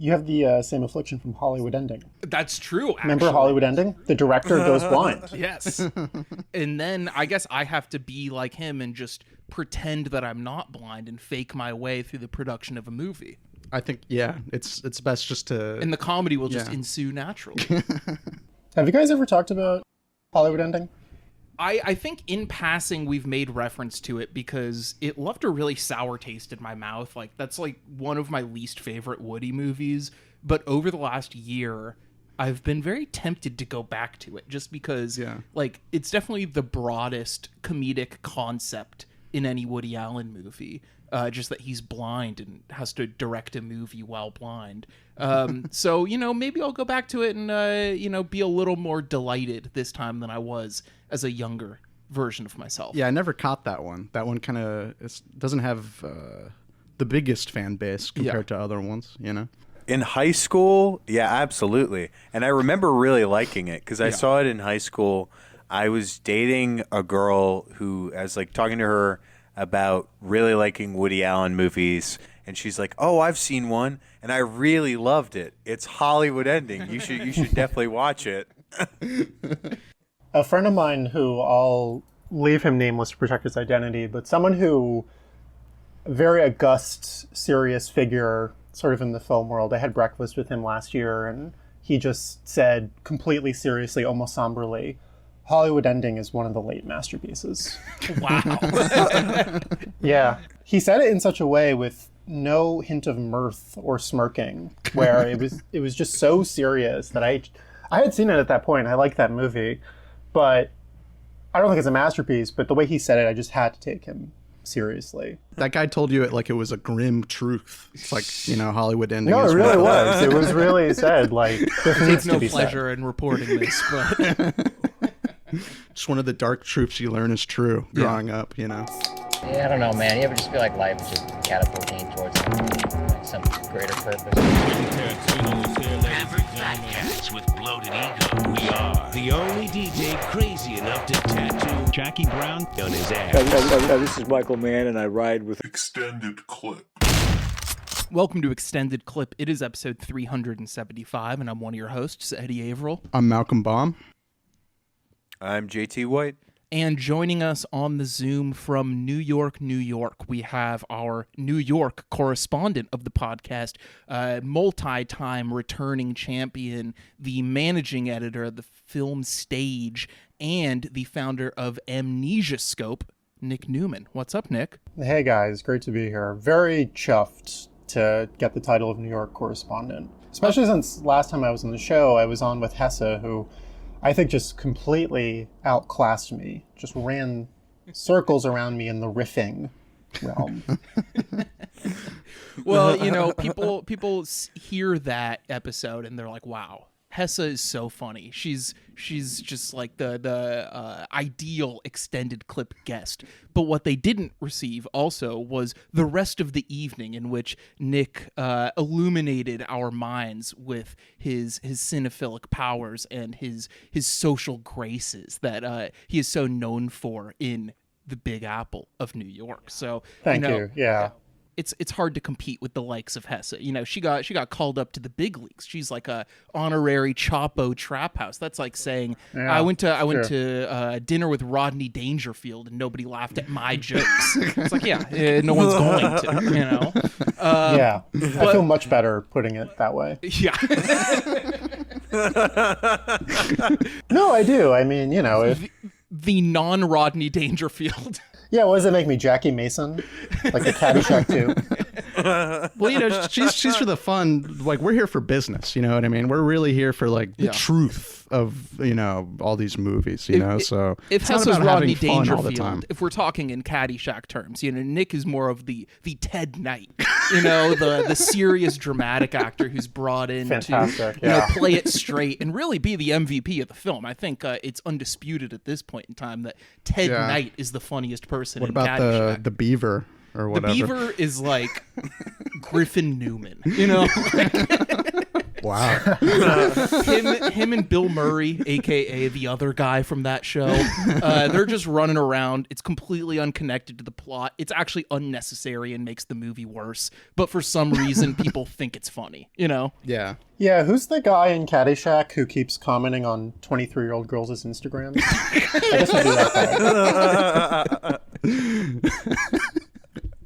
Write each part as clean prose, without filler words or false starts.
You have the same affliction from Hollywood Ending. That's true, actually. Remember Hollywood Ending? The director goes blind. Yes. And then I guess I have to be like him and just pretend that I'm not blind and fake my way through the production of a movie. I think, yeah, it's best just to... And the comedy will just ensue naturally. Have you guys ever talked about Hollywood Ending? I think in passing we've made reference to it because it left a really sour taste in my mouth. Like, that's like one of my least favorite Woody movies. But over the last year, I've been very tempted to go back to it just because, like, it's definitely the broadest comedic concept in any Woody Allen movie. Just that he's blind and has to direct a movie while blind. So, maybe I'll go back to it and, be a little more delighted this time than I was as a younger version of myself. Yeah, I never caught that one. That one kind of doesn't have the biggest fan base compared to other ones, In high school, yeah, absolutely. And I remember really liking it because I saw it in high school. I was dating a girl who, I was like talking to her about really liking Woody Allen movies, and she's like, "Oh, I've seen one, and I really loved it. It's Hollywood Ending. You should definitely watch it." A friend of mine who I'll leave him nameless to protect his identity, but someone who, very august, serious figure, sort of in the film world. I had breakfast with him last year, and he just said completely seriously, almost somberly, Hollywood Ending is one of the late masterpieces. Wow. Yeah. He said it in such a way with no hint of mirth or smirking, where it was just so serious that I had seen it at that point. I liked that movie, but I don't think it's a masterpiece, but the way he said it, I just had to take him seriously. That guy told you it like it was a grim truth. It's like, Hollywood Ending. No, it really was. It was really said, like, this needs to be said. No pleasure in reporting this, but... Just one of the dark truths you learn is true growing up, Yeah, I don't know, man. You ever just feel like life is just catapulting towards like some greater purpose? Average fat cats with bloated ego. We are the only DJ crazy enough to tattoo Jackie Brown on his ass. This is Michael Mann, and I ride with Extended Clip. Welcome to Extended Clip. It is episode 375, and I'm one of your hosts, Eddie Averill. I'm Malcolm Baum. I'm JT White. And joining us on the Zoom from New York, New York, we have our New York correspondent of the podcast, multi-time returning champion, the managing editor of the Film Stage, and the founder of Amnesiascope, Nick Newman. What's up, Nick? Hey, guys. Great to be here. Very chuffed to get the title of New York correspondent, especially since last time I was on the show, I was on with Hesse, who I think just completely outclassed me, just ran circles around me in the riffing realm. Well, people hear that episode and they're like, wow, Hesse is so funny. She's just like the ideal Extended Clip guest. But what they didn't receive also was the rest of the evening in which Nick illuminated our minds with his cinephilic powers and his social graces that he is so known for in the Big Apple of New York. So Thank you. Yeah. It's hard to compete with the likes of Hesse. She got called up to the big leagues. She's like a honorary Chapo Trap House. That's like saying I went to dinner with Rodney Dangerfield and nobody laughed at my jokes. It's like no one's going to. Yeah, I feel much better putting it that way. Yeah. No, I do. I mean, if the non-Rodney Dangerfield. Yeah, what does it make me, Jackie Mason? Like the Caddyshack 2? Well, she's for the fun. Like, we're here for business, you know what I mean? We're really here for, like, the truth of, all these movies, so... If Hess was Rodney Dangerfield, if we're talking in Caddyshack terms, Nick is more of the Ted Knight, the serious dramatic actor who's brought in to play it straight and really be the MVP of the film. I think it's undisputed at this point in time that Ted Knight is the funniest person in Caddyshack. What about the Beaver? Or whatever. The Beaver is like Griffin Newman, Wow. him and Bill Murray, aka the other guy from that show, they're just running around. It's completely unconnected to the plot. It's actually unnecessary and makes the movie worse. But for some reason, people think it's funny. You know? Yeah. Yeah, who's the guy in Caddyshack who keeps commenting on 23-year-old girls' Instagrams? I guess I'll do that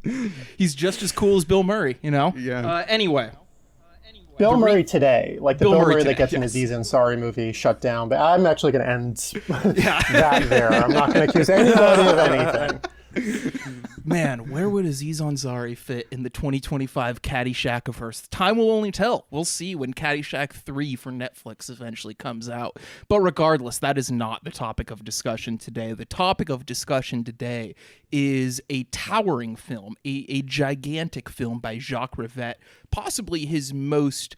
guy. He's just as cool as Bill Murray, you know? Yeah. Anyway. Bill Murray today, like the Bill Bill Murray Murray today, that gets in yes. Aziz Ansari movie, shut down. But I'm actually going to end that there. I'm not going to accuse anybody of anything. Man, where would Aziz Ansari fit in the 2025 Caddyshack-averse? Time will only tell. We'll see when Caddyshack 3 for Netflix eventually comes out. But regardless, that is not the topic of discussion today. The topic of discussion today is a towering film, a gigantic film by Jacques Rivette, possibly his most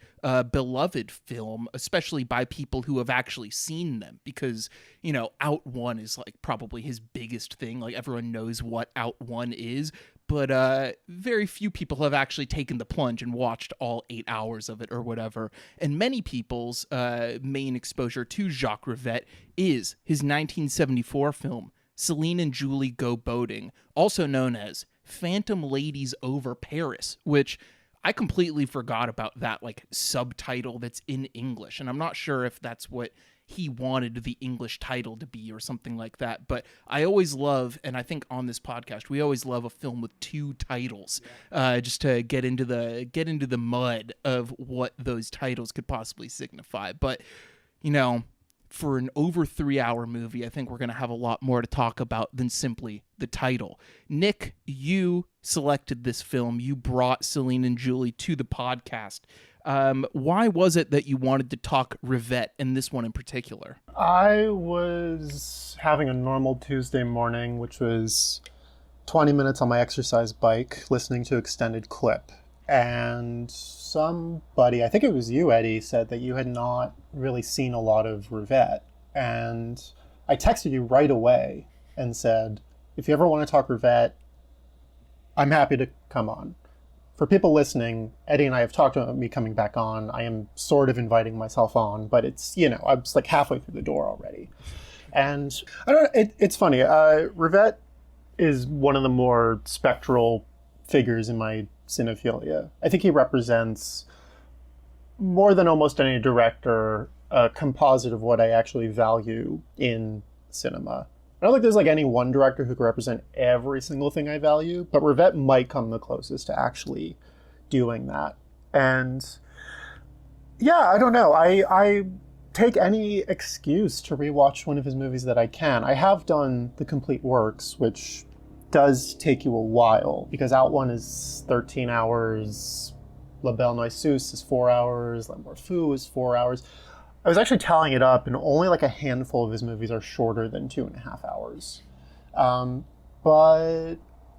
beloved film, especially by people who have actually seen them, because, you know, Out One is like probably his biggest thing. Like, everyone knows what Out One is, but very few people have actually taken the plunge and watched all 8 hours of it or whatever. And many people's main exposure to Jacques Rivette is his 1974 film, Celine and Julie Go Boating, also known as Phantom Ladies Over Paris, which I completely forgot about that like subtitle that's in English. And I'm not sure if that's what he wanted the English title to be or something like that. But I always love, and I think on this podcast, we always love a film with two titles, just to get into the mud of what those titles could possibly signify. But, you know, for an over 3 hour movie, I think we're going to have a lot more to talk about than simply the title. Nick, you selected this film. You brought Celine and Julie to the podcast. Why was it that you wanted to talk Rivette, and this one in particular? I was having a normal Tuesday morning, which was 20 minutes on my exercise bike, listening to extended clip. And somebody, I think it was you, Eddie, said that you had not really seen a lot of Rivette. And I texted you right away and said, if you ever want to talk Rivette, I'm happy to come on. For people listening, Eddie and I have talked about me coming back on. I am sort of inviting myself on, but it's, you know, I was like halfway through the door already. And I don't know, it's funny. Rivette is one of the more spectral figures in my cinephilia. I think he represents, more than almost any director, a composite of what I actually value in cinema. I don't think there's like any one director who can represent every single thing I value, but Rivette might come the closest to actually doing that. And yeah, I don't know. I take any excuse to rewatch one of his movies that I can. I have done The Complete Works, which does take you a while, because Out One is 13 hours, La Belle Noiseuse is 4 hours, L'amour fou is 4 hours. I was actually tallying it up, and only like a handful of his movies are shorter than 2.5 hours. But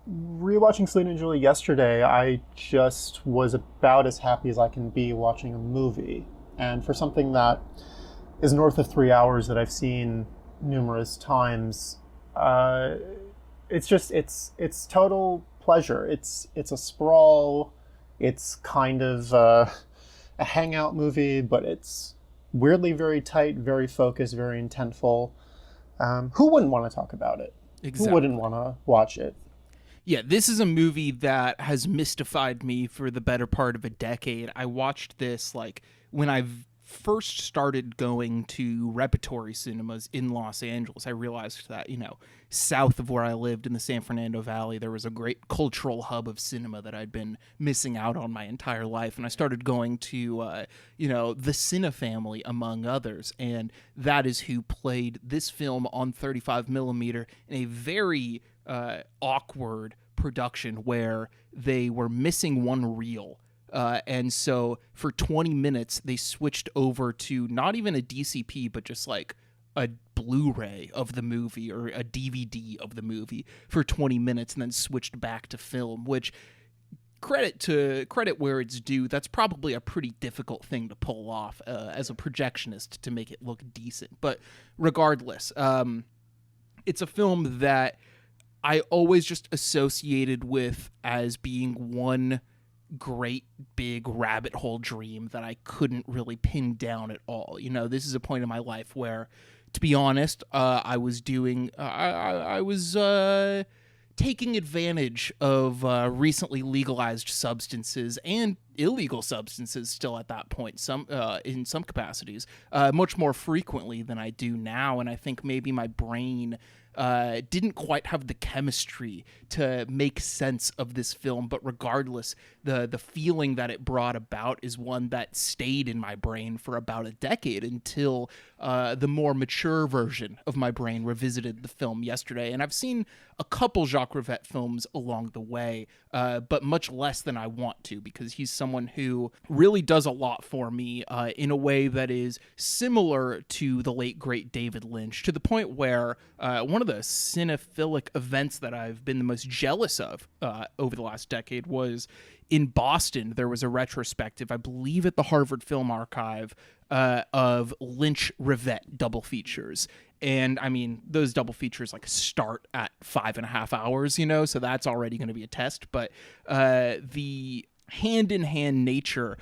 rewatching Celine and Julie yesterday, I just was about as happy as I can be watching a movie. And for something that is north of 3 hours that I've seen numerous times, it's total pleasure. It's a sprawl. It's kind of a hangout movie, but it's weirdly very tight, very focused, very intentful. Who wouldn't want to talk about it? Exactly. Who wouldn't want to watch it? Yeah, this is a movie that has mystified me for the better part of a decade. I watched this like when I first started going to repertory cinemas in Los Angeles. I realized that, you know, south of where I lived in the San Fernando Valley, there was a great cultural hub of cinema that I'd been missing out on my entire life. And I started going to, you know, the Cine Family, among others. And that is who played this film on 35 millimeter in a very awkward production where they were missing one reel. And so for 20 minutes, they switched over to not even a DCP, but just like a Blu-ray of the movie or a DVD of the movie for 20 minutes and then switched back to film, which credit where it's due. That's probably a pretty difficult thing to pull off as a projectionist to make it look decent. But regardless, it's a film that I always just associated with as being one great big rabbit hole dream that I couldn't really pin down at all. You know, this is a point in my life where, to be honest, I was taking advantage of recently legalized substances and illegal substances still at that point, in some capacities, much more frequently than I do now. And I think maybe my brain didn't quite have the chemistry to make sense of this film, but regardless, the feeling that it brought about is one that stayed in my brain for about a decade until the more mature version of my brain revisited the film yesterday. And I've seen a couple Jacques Rivette films along the way, but much less than I want to, because he's someone who really does a lot for me in a way that is similar to the late, great David Lynch, to the point where one of the cinephilic events that I've been the most jealous of over the last decade was in Boston. There was a retrospective, I believe at the Harvard Film Archive, of Lynch Rivette double features. And I mean, those double features like start at 5.5 hours, you know, so that's already going to be a test. But the hand-in-hand nature,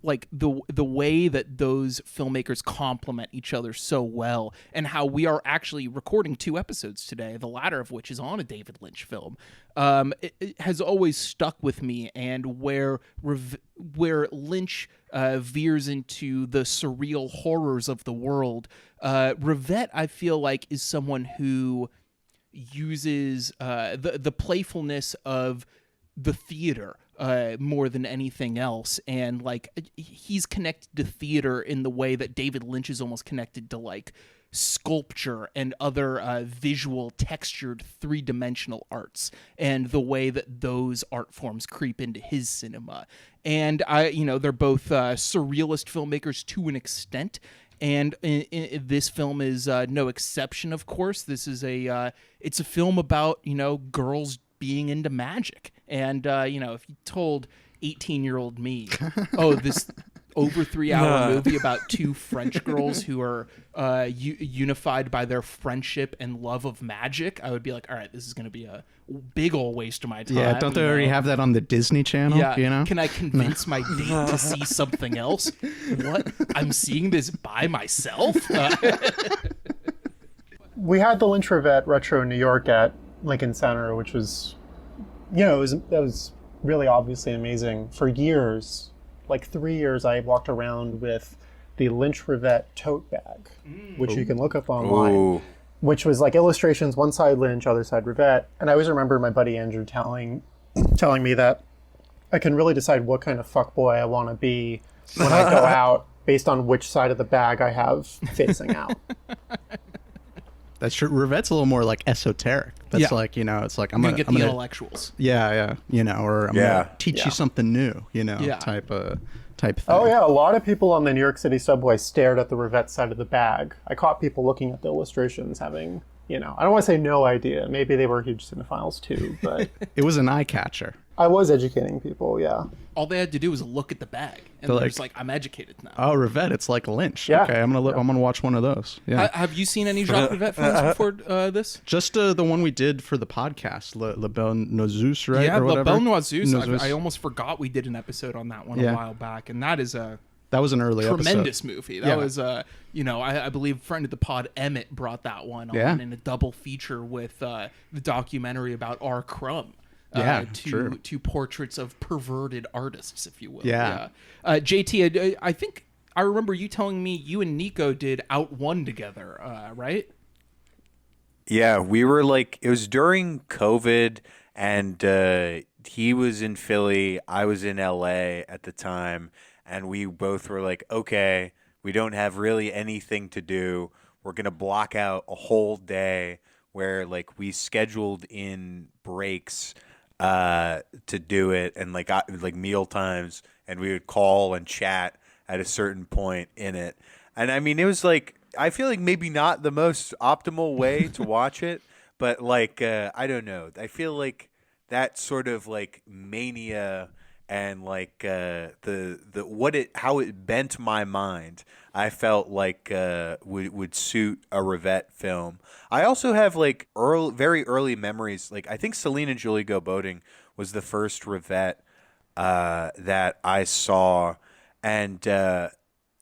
like the way that those filmmakers complement each other so well, and how we are actually recording 2 episodes today, the latter of which is on a David Lynch film, it has always stuck with me. And where Lynch veers into the surreal horrors of the world, Rivette, I feel like, is someone who uses the playfulness of the theater more than anything else. And like, he's connected to theater in the way that David Lynch is almost connected to like sculpture and other visual textured 3-dimensional arts, and the way that those art forms creep into his cinema. And they're both surrealist filmmakers to an extent, and this film is no exception. Of course, this is it's a film about girls being into magic. And if you told 18-year-old me, this over 3-hour movie about 2 French girls who are unified by their friendship and love of magic, I would be like, all right, this is going to be a big old waste of my time. Yeah, don't they already have that on the Disney Channel? Yeah, can I convince my date to see something else? What? I'm seeing this by myself? We had the Lynch Rivette Retro in New York at Lincoln Center, which was, that was really obviously amazing. For years, like 3 years, I walked around with the Lynch Rivette tote bag, which you can look up online, which was like illustrations, one side Lynch, other side Rivette. And I always remember my buddy Andrew telling me that I can really decide what kind of fuckboy I want to be when I go out based on which side of the bag I have facing out. That's true. Rivette's a little more like esoteric. That's like, it's like I'm gonna get the intellectuals. Yeah. Or I'm gonna teach you something new, type thing. Oh yeah, a lot of people on the New York City subway stared at the Rivette side of the bag. I caught people looking at the illustrations having, I don't want to say no idea. Maybe they were huge cinephiles too, but it was an eye catcher. I was educating people, yeah. All they had to do was look at the bag, and they're like, I'm educated now. Oh, Rivette, it's like Lynch. Yeah. Okay, I'm gonna watch one of those. Yeah. Have you seen any Jacques Rivette films before this? Just the one we did for the podcast, Le Belle Noiseuse, right? Yeah, or Le Belle Noiseuse. Noiseuse. I almost forgot we did an episode on that one a while back, and that is a that was an early tremendous episode. movie. That was I believe friend of the pod Emmett brought that one on in a double feature with the documentary about R. Crumb. Two portraits of perverted artists, if you will. Yeah. JT, I think I remember you telling me you and Nico did Out One together, right? Yeah, we were like, it was during COVID, and he was in Philly, I was in LA at the time, and we both were like, okay, we don't have really anything to do. We're going to block out a whole day where like we scheduled in breaks to do it, and like meal times, and we would call and chat at a certain point in it. And I mean, it was like, I feel like maybe not the most optimal way to watch it, but like I don't know, I feel like that sort of like mania and like how it bent my mind, I felt like would suit a Rivette film. I also have like very early memories. Like I think Celine and Julie Go Boating was the first Rivette that I saw, and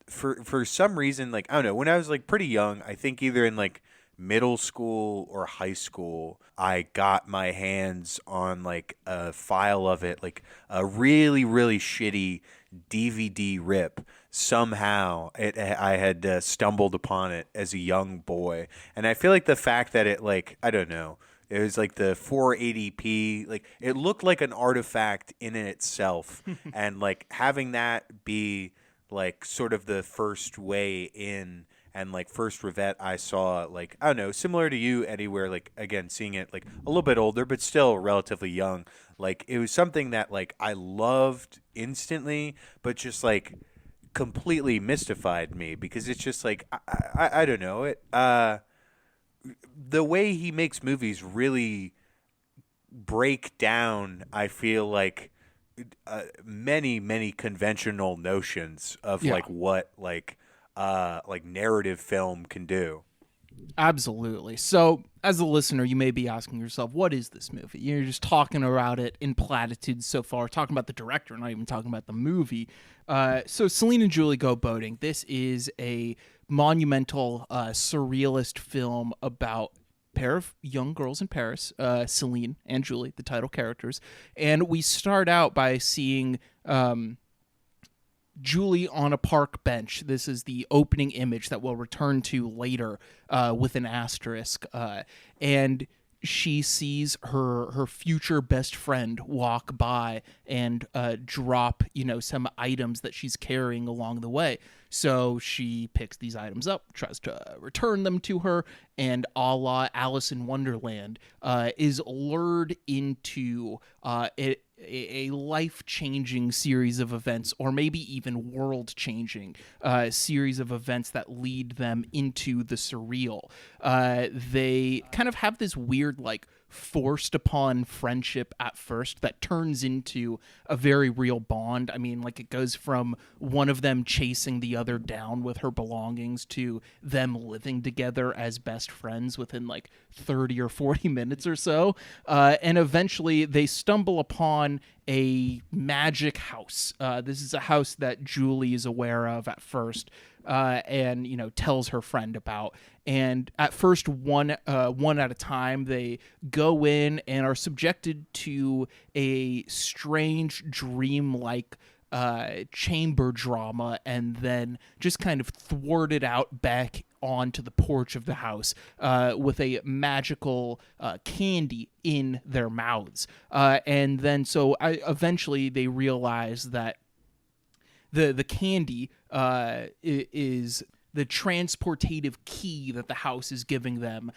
for some reason, like, I don't know, when I was like pretty young, I think either in like middle school or high school, I got my hands on like a file of it, like a really, really shitty DVD rip. Somehow I had stumbled upon it as a young boy. And I feel like the fact that it, like, I don't know, it was like the 480p, like it looked like an artifact in itself. And like having that be like sort of the first way in, and like first Rivette I saw, like, I don't know, similar to you, Eddie, where like, again, seeing it like a little bit older but still relatively young, like it was something that like I loved instantly, but just like completely mystified me, because it's just like I don't know, it the way he makes movies really break down, I feel like, many conventional notions of like what like narrative film can do. Absolutely. So, as a listener, you may be asking yourself, what is this movie? You're just talking about it in platitudes so far, talking about the director, not even talking about the movie. So, Celine and Julie Go Boating. This is a monumental, surrealist film about a pair of young girls in Paris, Celine and Julie, the title characters. And we start out by seeing Julie on a park bench. This is the opening image that we'll return to later with an asterisk. And she sees her future best friend walk by and drop, some items that she's carrying along the way. So she picks these items up, tries to return them to her, and a la Alice in Wonderland, is lured into a life-changing series of events, or maybe even world-changing series of events that lead them into the surreal. They kind of have this weird, like, forced upon friendship at first that turns into a very real bond. I mean, like, it goes from one of them chasing the other down with her belongings to them living together as best friends within like 30 or 40 minutes or so. And eventually they stumble upon a magic house. This is a house that Julie is aware of at first, and tells her friend about. And at first, one at a time, they go in and are subjected to a strange dream-like chamber drama, and then just kind of thwarted out back onto the porch of the house with a magical candy in their mouths. And then eventually they realize that the candy is the transportative key that the house is giving them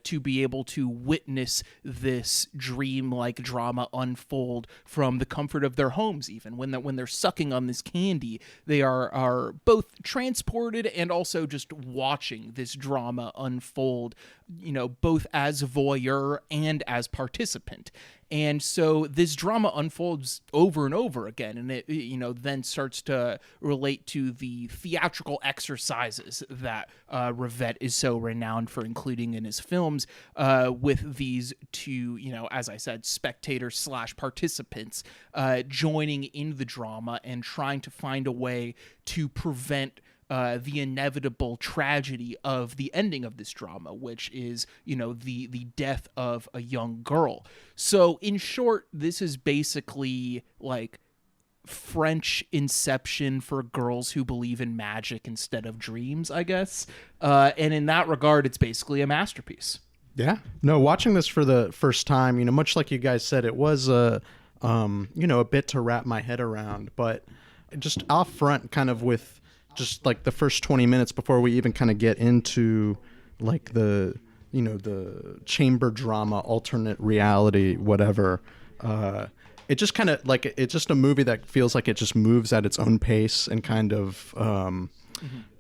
to be able to witness this dream-like drama unfold from the comfort of their homes. Even when they're sucking on this candy, they are both transported and also just watching this drama unfold, both as voyeur and as participant. And so this drama unfolds over and over again, and it then starts to relate to the theatrical exercises that Rivette is so renowned for including in his films, with these two, as I said, spectators/participants joining in the drama and trying to find a way to prevent the inevitable tragedy of the ending of this drama, which is, the death of a young girl. So, in short, this is basically like French Inception for girls who believe in magic instead of dreams, I guess. And in that regard, it's basically a masterpiece. Yeah. No, watching this for the first time, much like you guys said, it was a bit to wrap my head around, but just off front, kind of with just like the first 20 minutes before we even kind of get into like the chamber drama, alternate reality, whatever. It just kind of like, it's just a movie that feels like it just moves at its own pace, and kind of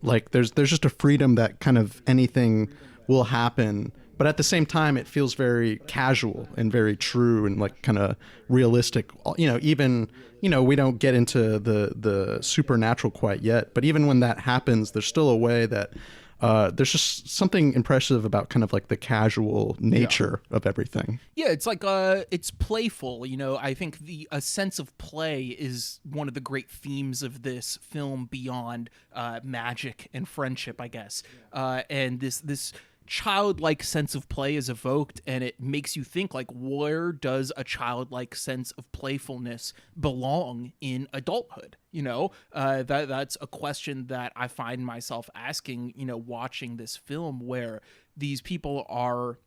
like there's just a freedom that kind of anything will happen. But at the same time, it feels very casual and very true and like kind of realistic. Even, we don't get into the supernatural quite yet. But even when that happens, there's still a way that there's just something impressive about kind of like the casual nature of everything. Yeah, it's like it's playful, you know. I think a sense of play is one of the great themes of this film beyond magic and friendship, I guess. And this childlike sense of play is evoked, and it makes you think, like, where does a childlike sense of playfulness belong in adulthood? You know, that's a question that I find myself asking, you know, watching this film, where these people are,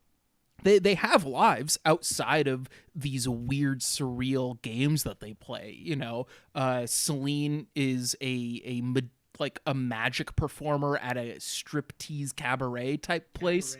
they have lives outside of these weird, surreal games that they play. You know, Celine is like a magic performer at a striptease cabaret type place.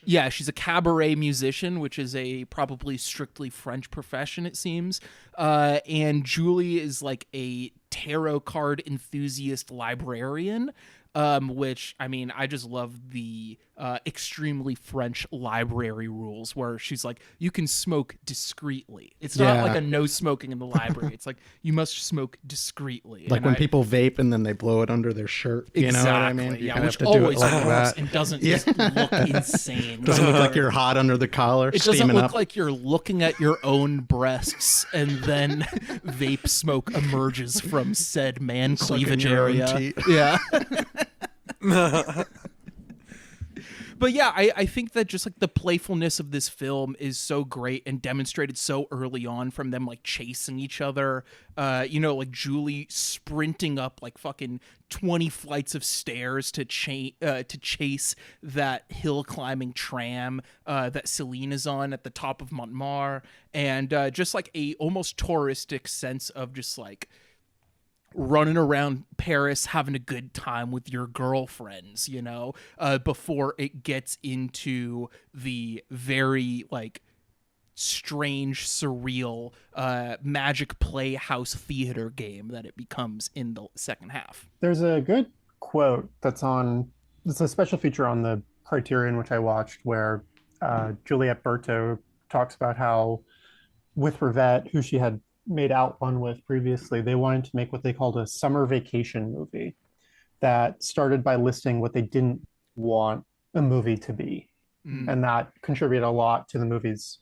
Yeah, she's a cabaret musician, which is a probably strictly French profession, it seems. And Julie is like a tarot card enthusiast librarian, which, I mean, I just love the extremely French library rules, where she's like, you can smoke discreetly. It's not like a no smoking in the library. It's like, you must smoke discreetly. Like when people vape and then they blow it under their shirt. You know what I mean? You Yeah, kinda which have to do it always like works that. and doesn't just look insane. Doesn't look like you're hot under the collar, It doesn't steaming look up. like you're looking at your own breasts and then vape smoke emerges from said man Sucking cleavage your own area. teeth. Yeah. But yeah, I think that just like the playfulness of this film is so great and demonstrated so early on, from them like chasing each other. You know, like Julie sprinting up like fucking 20 flights of stairs to chase that hill climbing tram that Celine is on at the top of Montmartre, and just like a almost touristic sense of just like running around Paris having a good time with your girlfriends, you know, before it gets into the very like strange, surreal magic playhouse theater game that it becomes in the second half. There's a good quote it's a special feature on the Criterion, which I watched, where Juliette Berto talks about how with Rivette, who she had made Out One with previously, they wanted to make what they called a summer vacation movie that started by listing what they didn't want a movie to be. And that contributed a lot to the movie's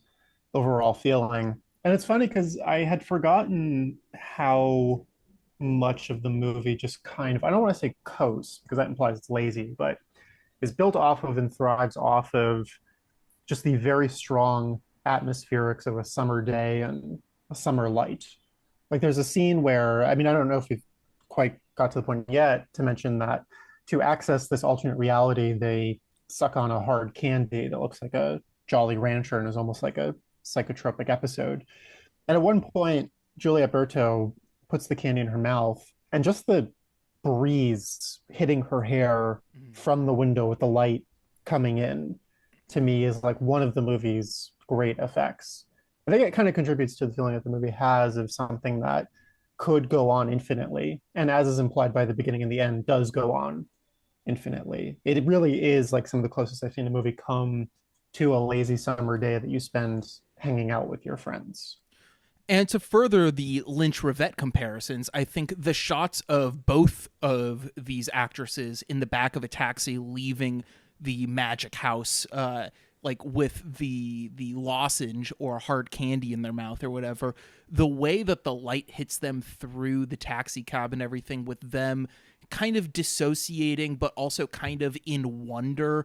overall feeling. And it's funny because I had forgotten how much of the movie just kind of, I don't want to say coasts because that implies it's lazy, but is built off of and thrives off of just the very strong atmospherics of a summer day and a summer light. Like there's a scene where, I mean, I don't know if we've quite got to the point yet to mention that to access this alternate reality, they suck on a hard candy that looks like a Jolly Rancher and is almost like a psychotropic episode. And at one point, Juliette Berto puts the candy in her mouth, and just the breeze hitting her hair from the window with the light coming in, to me, is like one of the movie's great effects. I think it kind of contributes to the feeling that the movie has of something that could go on infinitely, and as is implied by the beginning and the end, does go on infinitely. It really is like some of the closest I've seen a movie come to a lazy summer day that you spend hanging out with your friends. And to further the Lynch-Rivette comparisons, I think the shots of both of these actresses in the back of a taxi leaving the magic house, like with the lozenge or hard candy in their mouth or whatever, the way that the light hits them through the taxi cab and everything, with them kind of dissociating but also kind of in wonder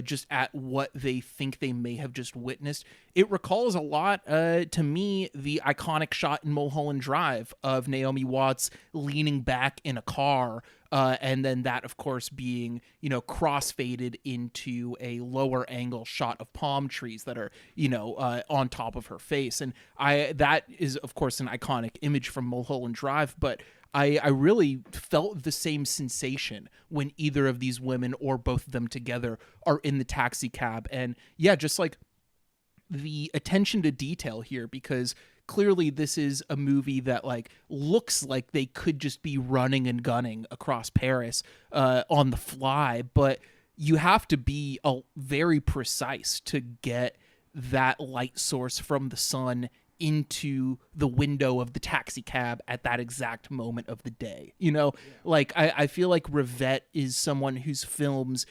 just at what they think they may have just witnessed. It recalls a lot to me the iconic shot in Mulholland Drive of Naomi Watts leaning back in a car, and then that of course being, you know, crossfaded into a lower angle shot of palm trees that are, you know, on top of her face. And that is of course an iconic image from Mulholland Drive, but I really felt the same sensation when either of these women or both of them together are in the taxi cab. And yeah, just like the attention to detail here, because clearly this is a movie that like looks like they could just be running and gunning across Paris on the fly, but you have to be very precise to get that light source from the sun into the window of the taxi cab at that exact moment of the day. You know, like I feel like Rivette is someone whose films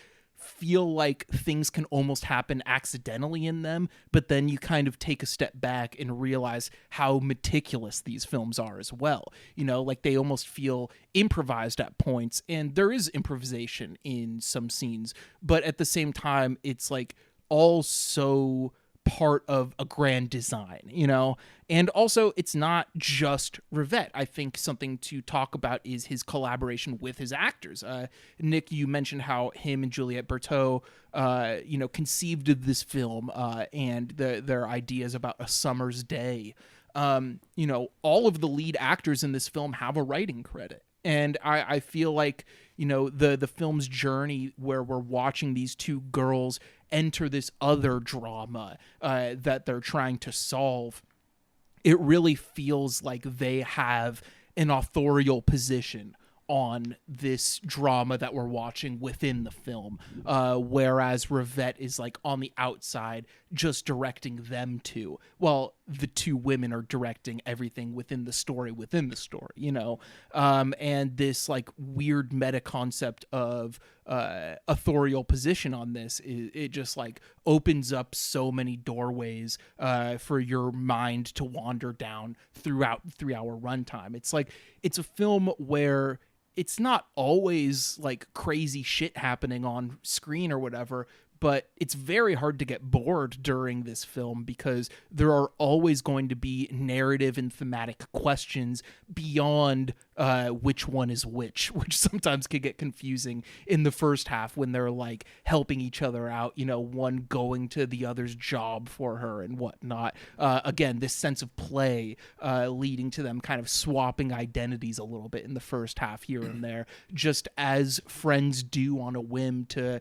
feel like things can almost happen accidentally in them, but then you kind of take a step back and realize how meticulous these films are as well. You know, like they almost feel improvised at points, and there is improvisation in some scenes, but at the same time, it's like all so part of a grand design, you know? And also, it's not just Rivette. I think something to talk about is his collaboration with his actors. Nick, you mentioned how him and Juliette Berteau, conceived of this film and their ideas about A Summer's Day. All of the lead actors in this film have a writing credit. And I feel like, the film's journey where we're watching these two girls enter this other drama that they're trying to solve, it really feels like they have an authorial position on this drama that we're watching within the film, whereas Rivette is like on the outside just directing them two, while the two women are directing everything within the story, and this like weird meta concept of authorial position on this, it just like opens up so many doorways for your mind to wander down throughout the 3-hour runtime. It's like, it's a film where it's not always like crazy shit happening on screen or whatever, but it's very hard to get bored during this film because there are always going to be narrative and thematic questions beyond which one is which sometimes can get confusing in the first half when they're like helping each other out, one going to the other's job for her and whatnot. Again, this sense of play leading to them kind of swapping identities a little bit in the first half here and there, just as friends do on a whim to,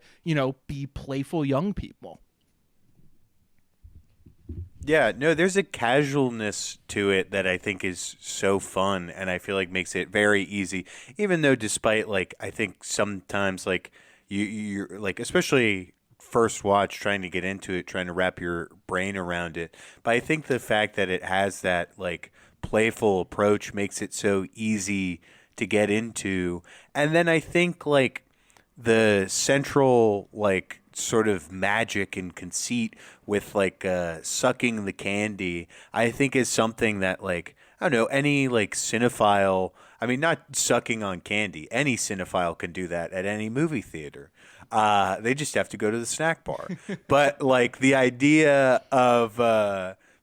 be playful young people. Yeah, no, there's a casualness to it that I think is so fun, and I feel like makes it very easy. Even though, despite like, I think sometimes like you're like, especially first watch, trying to get into it, trying to wrap your brain around it. But I think the fact that it has that like playful approach makes it so easy to get into. And then I think like the central like sort of magic and conceit with like sucking the candy, I think is something that like, I don't know, any like cinephile, I mean, not sucking on candy, any cinephile can do that at any movie theater. They just have to go to the snack bar. But like the idea of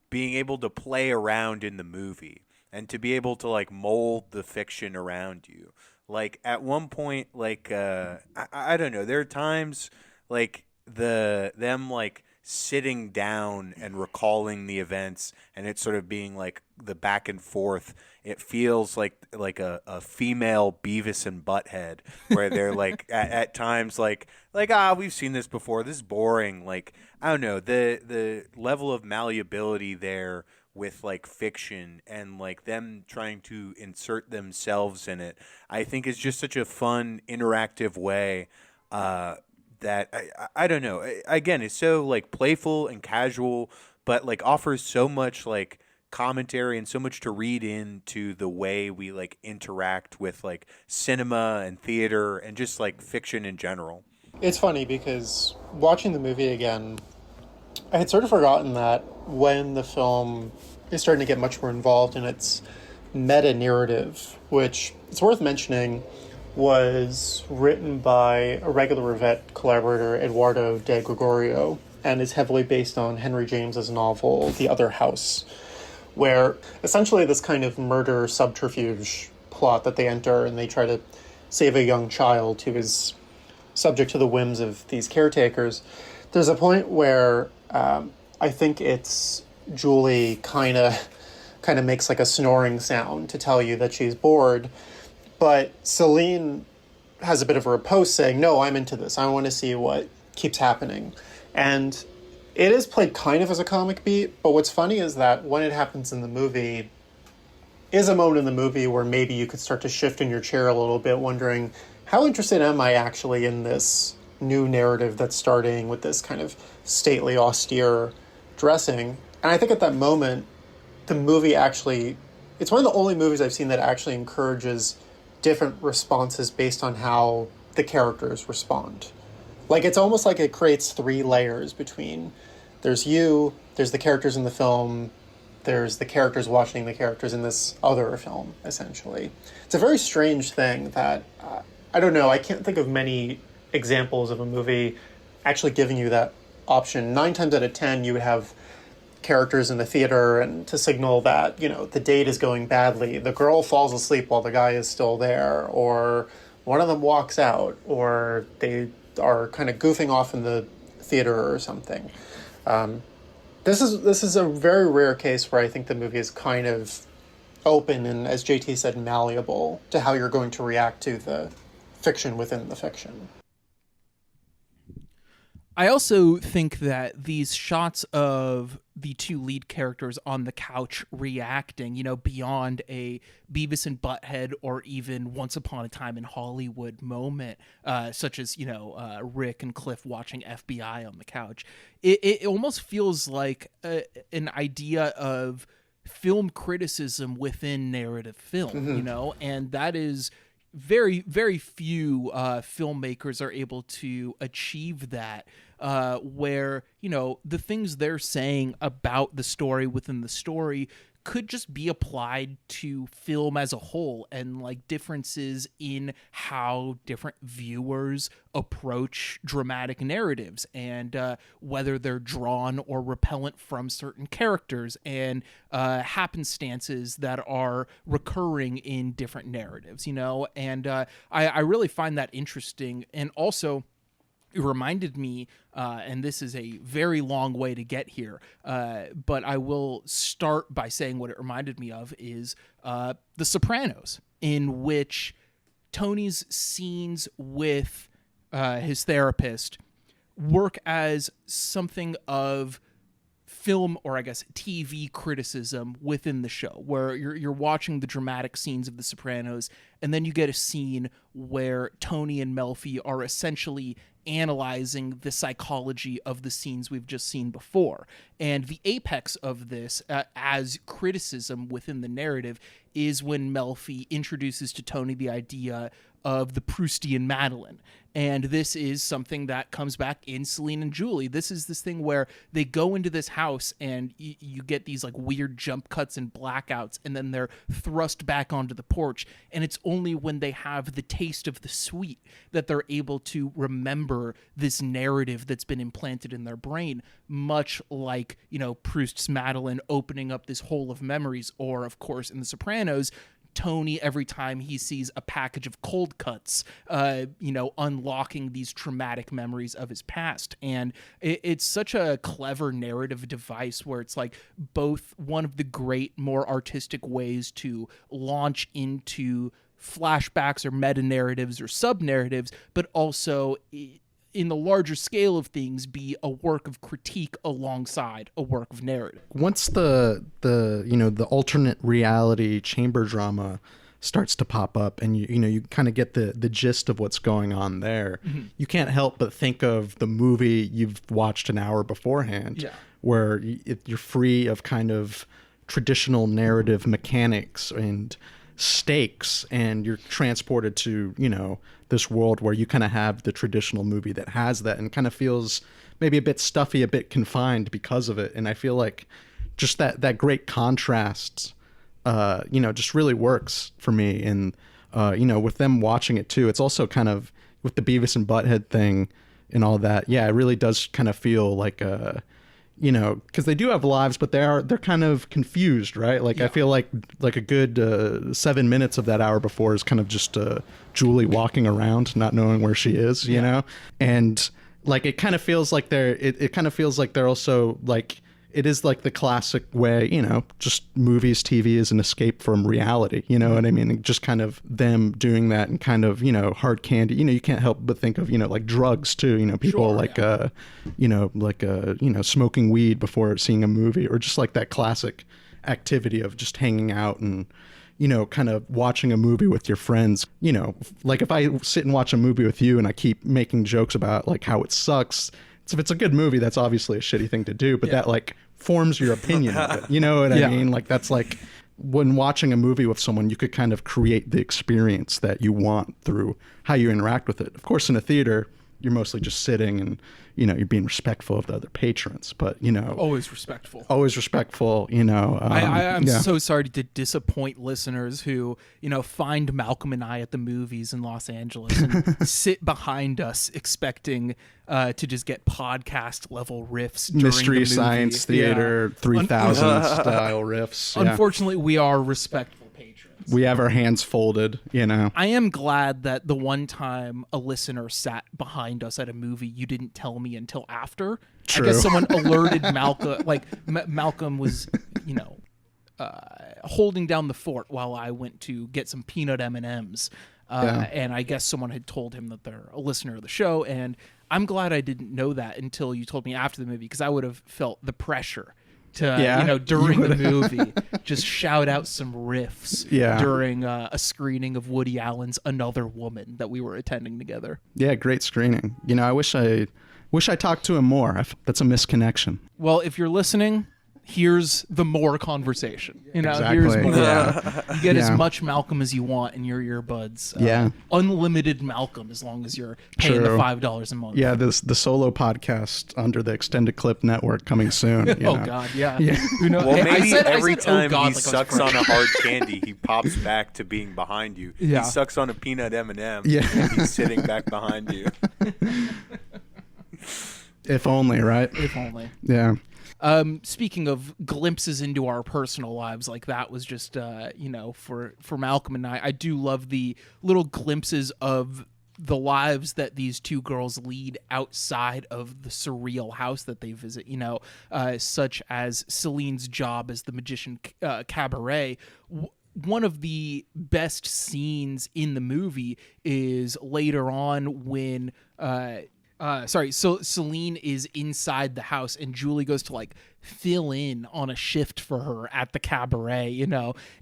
being able to play around in the movie and to be able to like mold the fiction around you. Like at one point, like I don't know, there are times like them like sitting down and recalling the events, and it's sort of being like the back and forth. It feels like a female Beavis and Butthead, where they're like at times like we've seen this before. This is boring. Like I don't know, the level of malleability there with like fiction and like them trying to insert themselves in it, I think is just such a fun interactive way that I don't know. Again, it's so like playful and casual, but like offers so much like commentary and so much to read into the way we like interact with like cinema and theater and just like fiction in general. It's funny because watching the movie again, I had sort of forgotten that when the film is starting to get much more involved in its meta-narrative, which it's worth mentioning was written by a regular Rivette collaborator, Eduardo de Gregorio, and is heavily based on Henry James's novel, The Other House, where essentially this kind of murder subterfuge plot that they enter and they try to save a young child who is subject to the whims of these caretakers. There's a point where I think it's Julie kind of makes like a snoring sound to tell you that she's bored, but Celine has a bit of a riposte saying, no, I'm into this. I want to see what keeps happening. And it is played kind of as a comic beat, but what's funny is that when it happens in the movie is a moment in the movie where maybe you could start to shift in your chair a little bit, wondering, how interested am I actually in this new narrative that's starting with this kind of stately, austere dressing? And I think at that moment, the movie actually, it's one of the only movies I've seen that actually encourages different responses based on how the characters respond. Like, it's almost like it creates 3 layers between there's you, there's the characters in the film, there's the characters watching the characters in this other film, essentially. It's a very strange thing that, I don't know, I can't think of many examples of a movie actually giving you that option. 9 times out of 10, you would have characters in the theater, and to signal that, you know, the date is going badly, the girl falls asleep while the guy is still there, or one of them walks out, or they are kind of goofing off in the theater or something. This is a very rare case where I think the movie is kind of open and, as JT said, malleable to how you're going to react to the fiction within the fiction. I also think that these shots of the 2 lead characters on the couch reacting, you know, beyond a Beavis and Butthead or even Once Upon a Time in Hollywood moment, such as, you know, Rick and Cliff watching FBI on the couch, it almost feels like an idea of film criticism within narrative film, you know, and that is very, very few filmmakers are able to achieve that, where, you know, the things they're saying about the story within the story could just be applied to film as a whole, and like differences in how different viewers approach dramatic narratives, and whether they're drawn or repellent from certain characters, and happenstances that are recurring in different narratives, you know. And I really find that interesting. And also, it reminded me, and this is a very long way to get here, but I will start by saying what it reminded me of is The Sopranos, in which Tony's scenes with his therapist work as something of film, or I guess TV criticism within the show, where you're watching the dramatic scenes of The Sopranos, and then you get a scene where Tony and Melfi are essentially analyzing the psychology of the scenes we've just seen before. And the apex of this, as criticism within the narrative, is when Melfi introduces to Tony the idea of the Proustian Madeline. And this is something that comes back in Celine and Julie. This is this thing where they go into this house and you get these like weird jump cuts and blackouts, and then they're thrust back onto the porch. And it's only when they have the taste of the sweet that they're able to remember this narrative that's been implanted in their brain, much like, you know, Proust's Madeline opening up this hole of memories, or of course in The Sopranos, Tony, every time he sees a package of cold cuts, you know, unlocking these traumatic memories of his past. And it's such a clever narrative device where it's like both one of the great, more artistic ways to launch into flashbacks or meta narratives or sub narratives, but also in the larger scale of things be a work of critique alongside a work of narrative. Once the you know, the alternate reality chamber drama starts to pop up, and you kind of get the gist of what's going on there, you can't help but think of the movie you've watched an hour beforehand, where you're free of kind of traditional narrative mechanics and stakes, and you're transported to, you know, this world where you kind of have the traditional movie that has that, and kind of feels maybe a bit stuffy, a bit confined because of it. And I feel like just that great contrast, you know, just really works for me. And you know, with them watching it too, it's also kind of with the Beavis and Butthead thing and all that. Yeah, it really does kind of feel like you know, because they do have lives, but they're kind of confused, right? Like, I feel like a good 7 minutes of that hour before is kind of just Julie walking around, not knowing where she is, you know? And like, it kind of feels like it kind of feels like they're also like, it is like the classic way, you know, just movies, TV is an escape from reality, you know what I mean? And just kind of them doing that, and kind of, you know, hard candy, you know, you can't help but think of, you know, like drugs too, you know, people you know, like, you know, smoking weed before seeing a movie, or just like that classic activity of just hanging out and, you know, kind of watching a movie with your friends. You know, like if I sit and watch a movie with you and I keep making jokes about like how it sucks, if it's a good movie, that's obviously a shitty thing to do, but that like forms your opinion of it. You know what I mean? Like, that's like when watching a movie with someone, you could kind of create the experience that you want through how you interact with it. Of course, in a theater, you're mostly just sitting and, you're being respectful of the other patrons, but, Always respectful. always respectful, I'm yeah. so sorry to disappoint listeners who, find Malcolm and I at the movies in Los Angeles and sit behind us expecting to just get podcast level riffs during Mystery the movie. Science Theater 3000 style riffs. Yeah. Unfortunately, we are respectful patrons. We have our hands folded, I am glad that the one time a listener sat behind us at a movie, you didn't tell me until after. True. I guess someone alerted Malcolm. Like Malcolm was, holding down the fort while I went to get some peanut M&Ms. And I guess someone had told him that they're a listener of the show. And I'm glad I didn't know that until you told me after the movie, because I would have felt the pressure to, during the movie, just shout out some riffs during a screening of Woody Allen's Another Woman that we were attending together. Yeah, great screening. I wish I talked to him more. That's a misconnection. Well, if you're listening, here's the more conversation. Exactly. Here's more. Yeah. You get as Yeah. much Malcolm as you want in your earbuds. Yeah. Unlimited Malcolm, as long as you're paying the True. $5 a month. Yeah, the solo podcast under the Extended Clip Network coming soon. Oh God, yeah. Yeah. Who knows? Well, Hey, maybe every oh, time God, he like I was sucks French. on a hard candy, he pops back to being behind you. Yeah. He sucks on a peanut M&M, Yeah. and he's sitting back behind you. If only, right? If only. Yeah. Speaking of glimpses into our personal lives, like that was just, for Malcolm and I do love the little glimpses of the lives that these two girls lead outside of the surreal house that they visit, such as Celine's job as the magician Cabaret. One of the best scenes in the movie is later on when so Celine is inside the house and Julie goes to like fill in on a shift for her at the cabaret,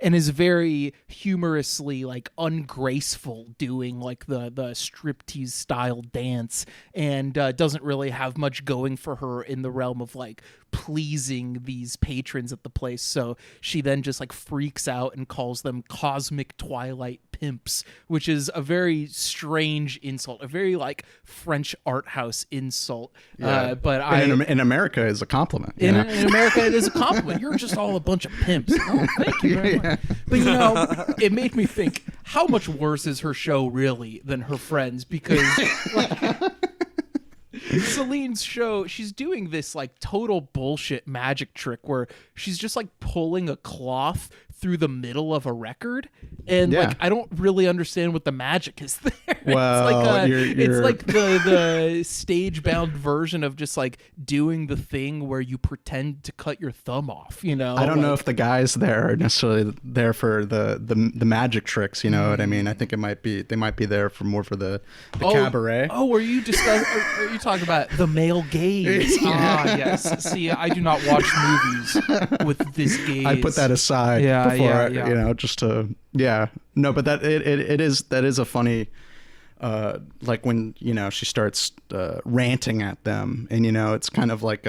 and is very humorously like ungraceful doing like the striptease style dance, and doesn't really have much going for her in the realm of like pleasing these patrons at the place. So she then just like freaks out and calls them cosmic twilight pimps, which is a very strange insult, a very like French art house insult. Yeah. But in America is a compliment. in America, it is a compliment. You're just all a bunch of pimps. Oh, thank you very much. But it made me think, how much worse is her show really than her friends? Because Celine's show, she's doing this like total bullshit magic trick where she's just like pulling a cloth through the middle of a record, and like I don't really understand what the magic is there. Well, it's like the stage bound version of just like doing the thing where you pretend to cut your thumb off. I don't know if the guys there are necessarily there for the magic tricks. You know what I mean? I think they might be there for more for the cabaret. Oh, are you talking about the male gaze? Ah, yes. See, I do not watch movies with this gaze. I put that aside before just to no, but that it is a funny like when she starts ranting at them, and it's kind of like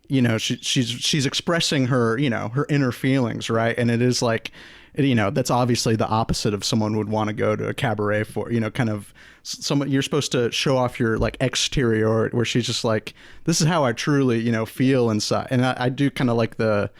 she's expressing her her inner feelings, right? And it is like that's obviously the opposite of someone would want to go to a cabaret for, kind of someone you're supposed to show off your like exterior, where she's just like, this is how I truly feel inside. And I do kind of like the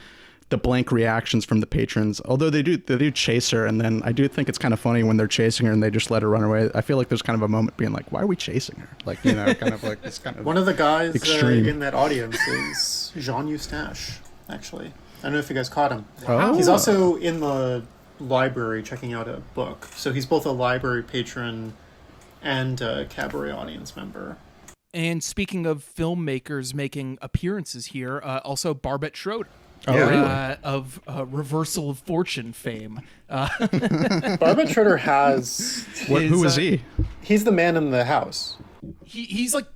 blank reactions from the patrons, although they do chase her, and then I do think it's kind of funny when they're chasing her and they just let her run away. I feel like there's kind of a moment being like, why are we chasing her? Like, kind of like this kind of one of the guys extreme. In that audience is Jean Eustache, actually. I don't know if you guys caught him. Oh. He's also in the library checking out a book, so he's both a library patron and a cabaret audience member. And speaking of filmmakers making appearances here, also Barbette Schroeder. Oh, really? Of Reversal of Fortune fame. Barbette Schroeder has... Who is he? He's the man in the house. He's like...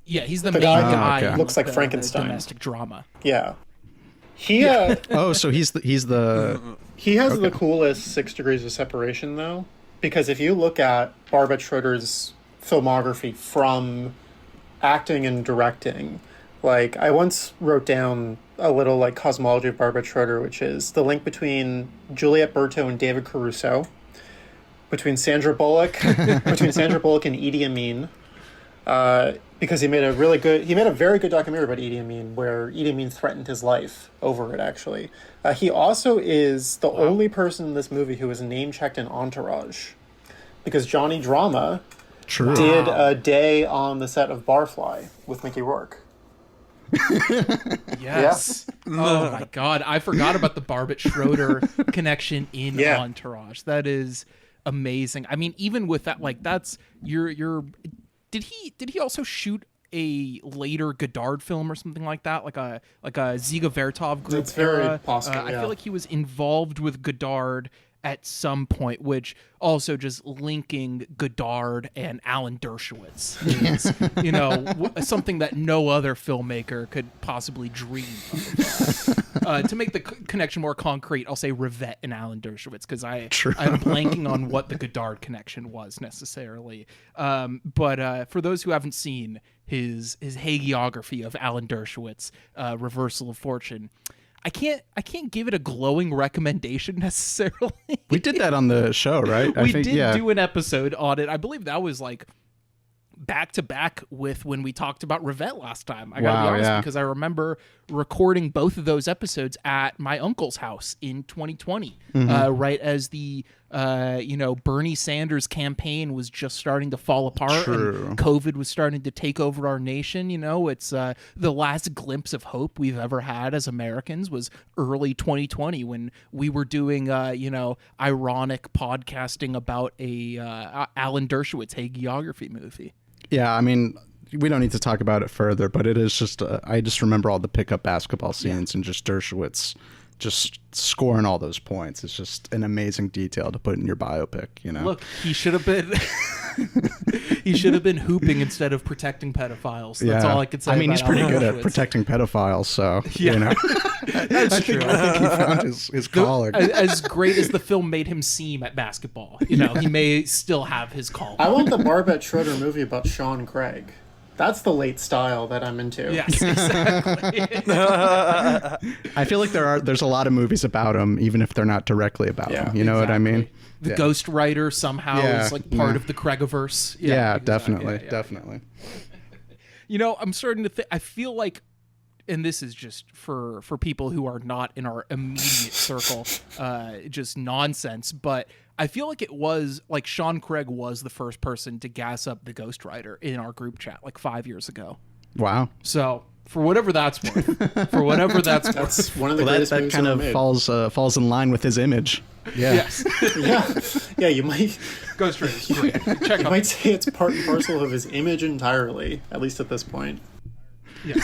Yeah, he's the The main guy guy. okay. in looks like the Frankenstein. domestic drama. Yeah. He Oh, so he's the he has the coolest 6 degrees of separation, though, because if you look at Barbette Schroeder's filmography from acting and directing, like I once wrote down a little like cosmology of Barbette Schroeder, which is the link between Juliette Berto and David Caruso, between Sandra Bullock and Idi Amin, because he made a very good documentary about Idi Amin, where Idi Amin threatened his life over it, actually. He also is the only person in this movie who was name-checked in Entourage, because Johnny Drama did a day on the set of Barfly with Mickey Rourke. Yes. Yeah. Oh my God, I forgot about the Barbet Schroeder connection in Entourage. That is amazing. I mean, even with that, like, that's your. Did he also shoot a later Godard film or something like that, like a Ziga Vertov group? It's very possible. I feel like he was involved with Godard at some point, which also just linking Godard and Alan Dershowitz is, something that no other filmmaker could possibly dream of. To make the connection more concrete, I'll say Rivette and Alan Dershowitz, because I'm blanking on what the Godard connection was necessarily. But for those who haven't seen his hagiography of Alan Dershowitz, Reversal of Fortune, I can't give it a glowing recommendation necessarily. We did that on the show, right? We did do an episode on it. I believe that was like back to back with when we talked about Rivette last time. I gotta be honest, because I remember recording both of those episodes at my uncle's house in 2020, right as the Bernie Sanders campaign was just starting to fall apart and COVID was starting to take over our nation. It's the last glimpse of hope we've ever had as Americans was early 2020, when we were doing ironic podcasting about a Alan Dershowitz hagiography movie. Yeah, I mean, we don't need to talk about it further, but it is just, I just remember all the pickup basketball scenes and just Dershowitz just scoring all those points. It's just an amazing detail to put in your biopic, Look, he should have been hooping instead of protecting pedophiles. That's all I could say. I mean, he's pretty good Dershowitz. at protecting pedophiles, so That's true. I think he found his calling. As great as the film made him seem at basketball, he may still have his calling. I want the Barbet Schroeder movie about Sean Craig. That's the late style that I'm into. Yes, exactly. I feel like there's a lot of movies about him, even if they're not directly about him. You know what I mean? The Ghost Rider somehow is like part of the Craigiverse. Yeah, exactly. Definitely. I'm starting to think. I feel like, and this is just for people who are not in our immediate circle, just nonsense, but I feel like it was like Sean Craig was the first person to gas up the Ghost Rider in our group chat like 5 years ago. Wow. So for whatever that's worth, that's one of the greatest that movies kind ever of made. falls in line with his image. Yeah. Yes. Yeah. You might Ghost Rider. You might say it's part and parcel of his image entirely, at least at this point. Yes.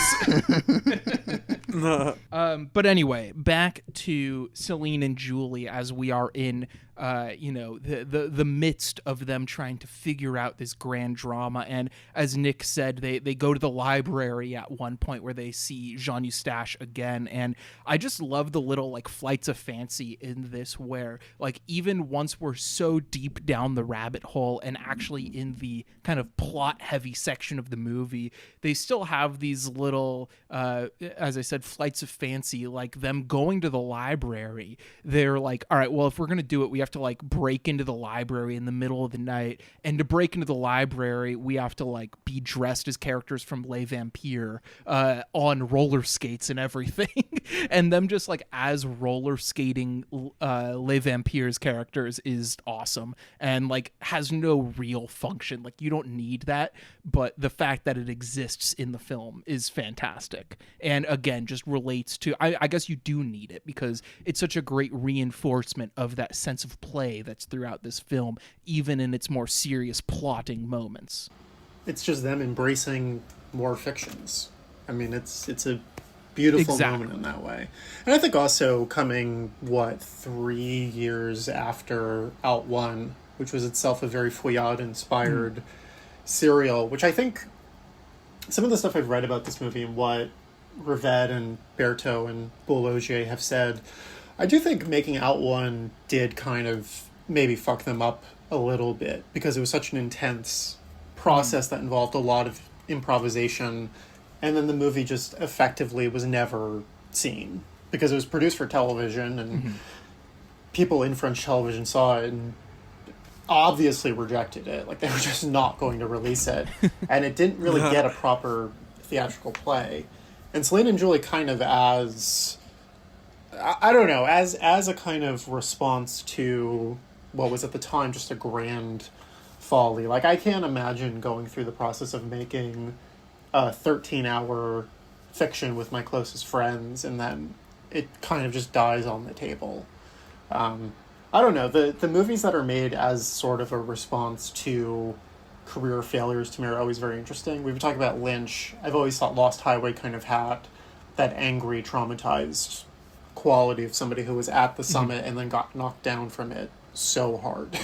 But anyway, back to Celine and Julie as we are in, the midst of them trying to figure out this grand drama. And as Nick said, they go to the library at one point where they see Jean Eustache again. And I just love the little like flights of fancy in this, where like even once we're so deep down the rabbit hole and actually in the kind of plot heavy section of the movie, they still have these little, as I said, flights of fancy, like them going to the library. They're like, all right, well, if we're going to do it, we have to like break into the library in the middle of the night. And to break into the library, we have to like be dressed as characters from Les Vampires, on roller skates and everything. And them just like as roller skating Les Vampires characters is awesome and like has no real function. Like you don't need that, but the fact that it exists in the film is fantastic. And again, just relates to, I guess you do need it because it's such a great reinforcement of that sense of play that's throughout this film, even in its more serious plotting moments. It's just them embracing more fictions. I mean, it's a beautiful moment in that way. And I think also coming, 3 years after Out One, which was itself a very Fouillade-inspired serial, which I think some of the stuff I've read about this movie and what Rivette and Berthaud and Boulanger have said, I do think making Out One did kind of maybe fuck them up a little bit because it was such an intense process that involved a lot of improvisation, and then the movie just effectively was never seen because it was produced for television and people in French television saw it, and obviously rejected it. Like, they were just not going to release it. And it didn't really get a proper theatrical play. And Celine and Julie kind of as... I don't know, as a kind of response to what was at the time just a grand folly. Like, I can't imagine going through the process of making a 13-hour fiction with my closest friends and then it kind of just dies on the table. I don't know, the movies that are made as sort of a response to career failures to me are always very interesting. We've been talking about Lynch. I've always thought Lost Highway kind of had that angry, traumatized quality of somebody who was at the summit and then got knocked down from it so hard,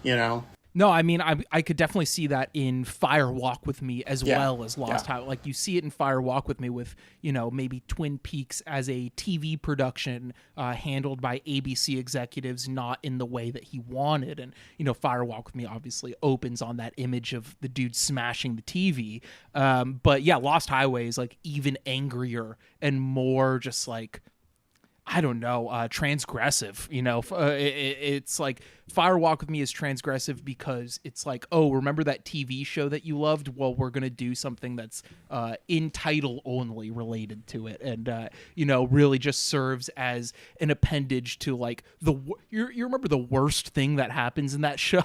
you know? No, I mean, I could definitely see that in Fire Walk with Me as well as Lost Highway. Like, you see it in Fire Walk with Me with, you know, maybe Twin Peaks as a TV production handled by ABC executives, not in the way that he wanted. And, you know, Fire Walk with Me obviously opens on that image of the dude smashing the TV. But yeah, Lost Highway is like even angrier and more just like, I don't know, transgressive, you know. It's like Fire Walk with Me is transgressive because it's like, oh, remember that TV show that you loved? Well, we're going to do something that's in title only related to it. And, you know, really just serves as an appendage to like you remember the worst thing that happens in that show?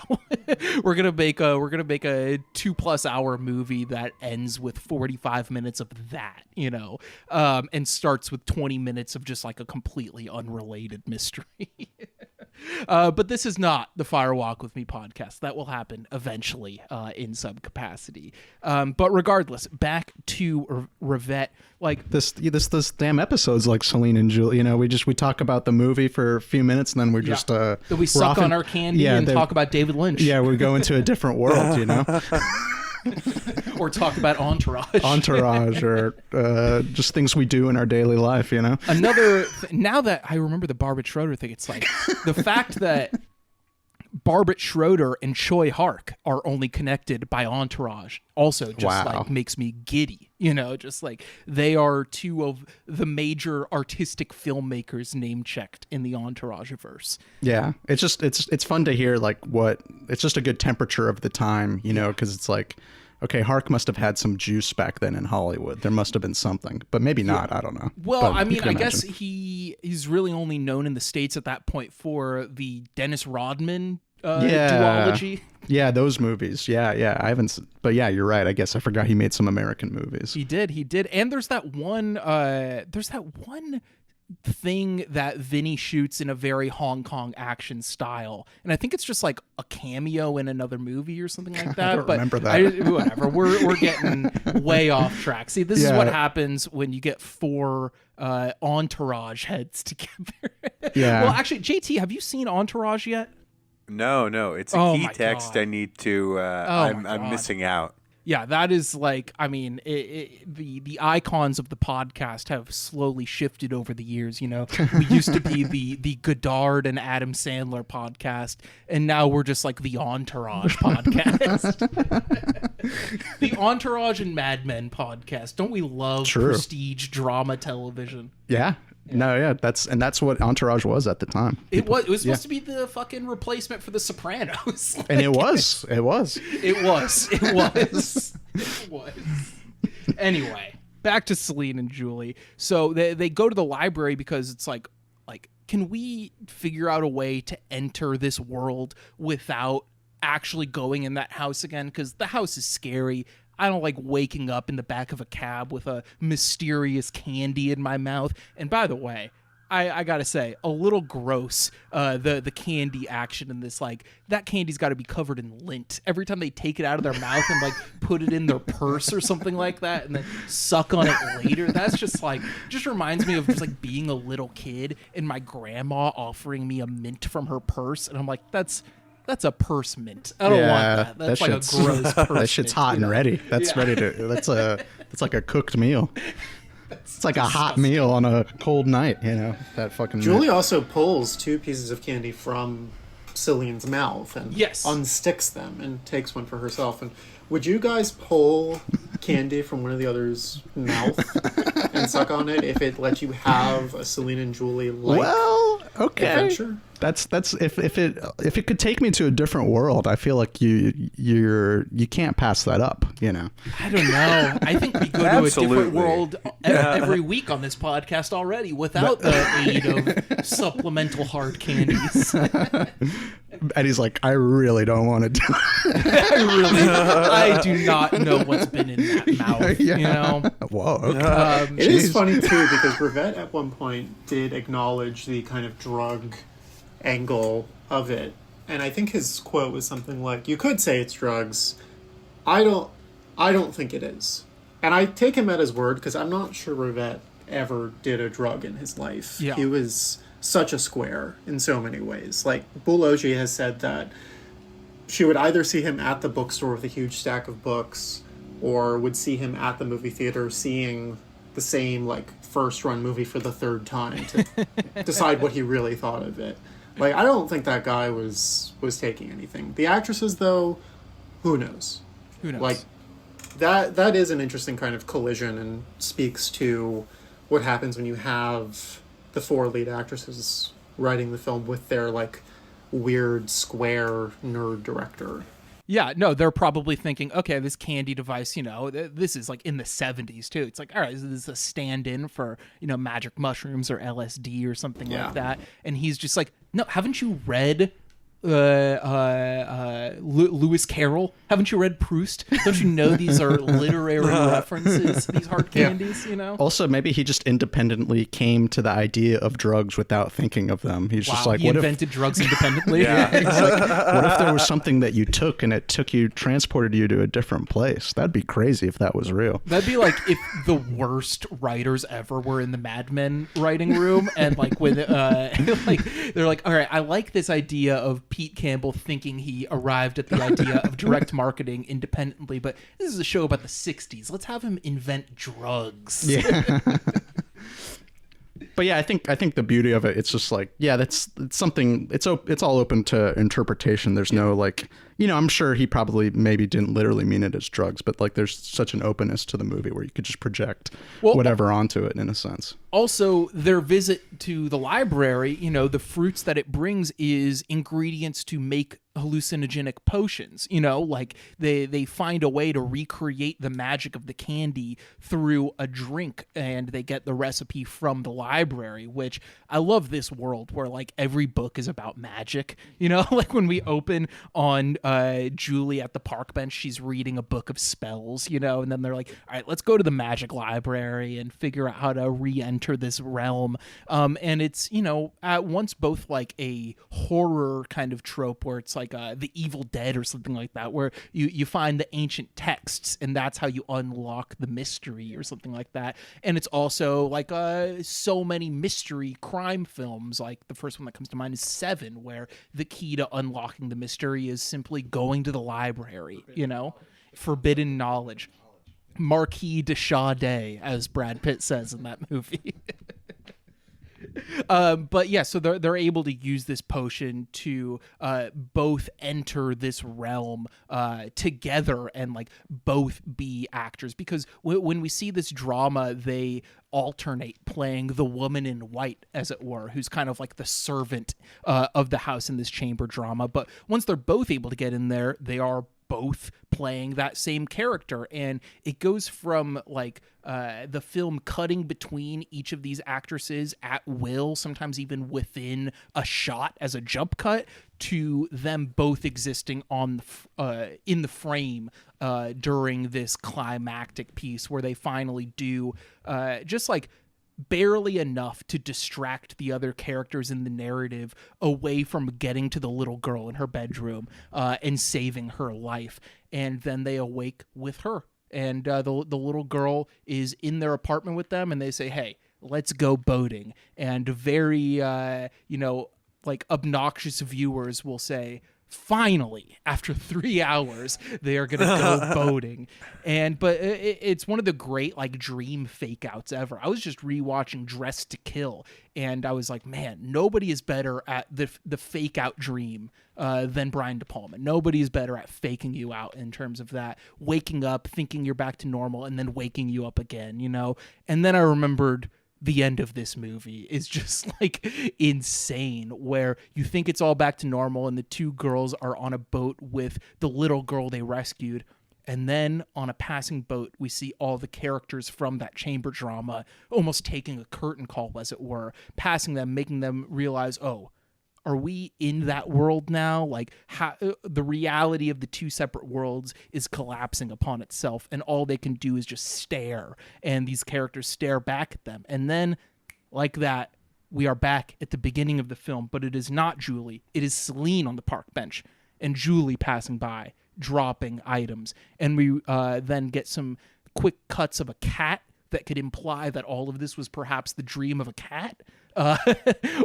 We're going to make a 2+ hour movie that ends with 45 minutes of that, you know, and starts with 20 minutes of just like a completely unrelated mystery. But this is not the Fire Walk with Me podcast. That will happen eventually in some capacity. But regardless, back to Rivette. Like this damn episode's like Celine and Julie. You know, we talk about the movie for a few minutes and then we're just we suck on our candy and talk about David Lynch. Yeah, we go into a different world, you know. Or talk about Entourage. Or just things we do in our daily life, you know. Now that I remember the Barbara Schroeder thing, it's like the fact that Barbara Schroeder and Choi Hark are only connected by Entourage also just like makes me giddy, you know, just like they are two of the major artistic filmmakers name checked in the Entourage-verse. Yeah, it's fun to hear like it's just a good temperature of the time, you know, because it's like, okay, Hark must have had some juice back then in Hollywood. There must have been something, but maybe not. I don't know. Well, but I mean, I guess he's really only known in the States at that point for the Dennis Rodman duology. Yeah, those movies. Yeah. I haven't, but yeah, you're right. I guess I forgot he made some American movies. He did. And there's that one thing that Vinny shoots in a very Hong Kong action style, and I think it's just like a cameo in another movie or something like that. I don't remember that. Whatever. We're getting way off track. See, this is what happens when you get four Entourage heads together. Yeah. Well, actually, JT, have you seen Entourage yet? No. It's a key text I need to. I'm missing out. Yeah, that is like, I mean, the icons of the podcast have slowly shifted over the years. You know, we used to be the Godard and Adam Sandler podcast, and now we're just like the Entourage podcast. The Entourage and Mad Men podcast. Don't we love prestige drama television? Yeah. No, yeah, that's what Entourage was at the time. It was supposed to be the fucking replacement for The Sopranos. And it was. Anyway, back to Celine and Julie. So they go to the library because it's like, can we figure out a way to enter this world without actually going in that house again? Because the house is scary. I don't like waking up in the back of a cab with a mysterious candy in my mouth. And by the way, I gotta say, a little gross, the candy action in this. Like, that candy's got to be covered in lint every time they take it out of their mouth and like put it in their purse or something like that, and then suck on it later. That's just reminds me of just like being a little kid and my grandma offering me a mint from her purse, and I'm like, that's a purse mint. I don't want that. That's like a gross purse. That shit's hot and ready. That's ready to. That's like a cooked meal. It's like disgusting. A hot meal on a cold night. You know that fucking. Julie also pulls 2 pieces of candy from Celine's mouth and unsticks them and takes one for herself. And would you guys pull candy from one of the other's mouth and suck on it if it let you have a Celine and Julie adventure? That's if it could take me to a different world, I feel like you can't pass that up, you know. I don't know. I think we go to a different world every week on this podcast already without the aid of supplemental hard candies. And he's like, I really don't want to do it. I do not know what's been in that mouth, Yeah. you know? Whoa, okay. It is funny, too, because Rivette at one point did acknowledge the kind of drug angle of it. And I think his quote was something like, you could say it's drugs. I don't think it is. And I take him at his word, because I'm not sure Rivette ever did a drug in his life. Yeah. He was such a square in so many ways. Like, Boulanger has said that she would either see him at the bookstore with a huge stack of books, or would see him at the movie theater seeing the same, like, first-run movie for the third time to decide what he really thought of it. Like, I don't think that guy was taking anything. The actresses, though, who knows? Who knows? Like, that is an interesting kind of collision and speaks to what happens when you have the four lead actresses writing the film with their, like, weird, square nerd director. Yeah, no, they're probably thinking, okay, this candy device, you know, this is like in the 70s too. It's like, all right, this is a stand-in for, you know, magic mushrooms or LSD or something like that. And he's just like, no, haven't you read Lewis Carroll? Haven't you read Proust? Don't you know these are literary references, these hard candies, you know? Also, maybe he just independently came to the idea of drugs without thinking of them. He's just like, he invented drugs independently. He's like, what if there was something that you took and it transported you to a different place? That'd be crazy if that was real. That'd be like if the worst writers ever were in the Mad Men writing room, and like when like they're like, all right, I like this idea of Pete Campbell thinking he arrived at the idea of direct marketing independently, but this is a show about the 60s. Let's have him invent drugs. Yeah. But yeah, I think the beauty of it, it's just like, yeah, it's something, it's all open to interpretation. There's no like, you know, I'm sure he probably maybe didn't literally mean it as drugs, but like there's such an openness to the movie where you could just project whatever onto it in a sense. Also, their visit to the library, you know, the fruits that it brings is ingredients to make hallucinogenic potions, you know, like they find a way to recreate the magic of the candy through a drink, and they get the recipe from the library, which I love this world where like every book is about magic, you know, like when we open on Julie at the park bench, she's reading a book of spells, you know, and then they're like, all right, let's go to the magic library and figure out how to re-enter this realm. And it's, you know, at once both like a horror kind of trope where it's like the Evil Dead or something like that, where you find the ancient texts and that's how you unlock the mystery or something like that. And it's also like so many mystery crime films, like the first one that comes to mind is Seven, where the key to unlocking the mystery is simply going to the library, you know, forbidden knowledge. Marquis de Sade, as Brad Pitt says in that movie. But yeah, so they're able to use this potion to both enter this realm together and like both be actors, because when we see this drama, they alternate playing the woman in white, as it were, who's kind of like the servant of the house in this chamber drama. But once they're both able to get in there, they are both playing that same character, and it goes from like the film cutting between each of these actresses at will, sometimes even within a shot as a jump cut, to them both existing on in the frame during this climactic piece where they finally do just like barely enough to distract the other characters in the narrative away from getting to the little girl in her bedroom and saving her life. And then they awake with her. And the little girl is in their apartment with them, and they say, hey, let's go boating. And very, you know, like obnoxious viewers will say, finally, after 3 hours, they are going to go boating. But it's one of the great like dream fake outs ever. I was just rewatching Dressed to Kill, and I was like, man, nobody is better at the fake out dream than Brian De Palma. Nobody is better at faking you out in terms of that, waking up, thinking you're back to normal, and then waking you up again, you know? And then I remembered the end of this movie is just like insane, where you think it's all back to normal and the two girls are on a boat with the little girl they rescued. And then on a passing boat, we see all the characters from that chamber drama almost taking a curtain call, as it were, passing them, making them realize, oh, are we in that world now? Like, how the reality of the two separate worlds is collapsing upon itself, and all they can do is just stare, and these characters stare back at them. And then, like that, we are back at the beginning of the film, but it is not Julie. It is Celine on the park bench, and Julie passing by, dropping items. And we then get some quick cuts of a cat that could imply that all of this was perhaps the dream of a cat,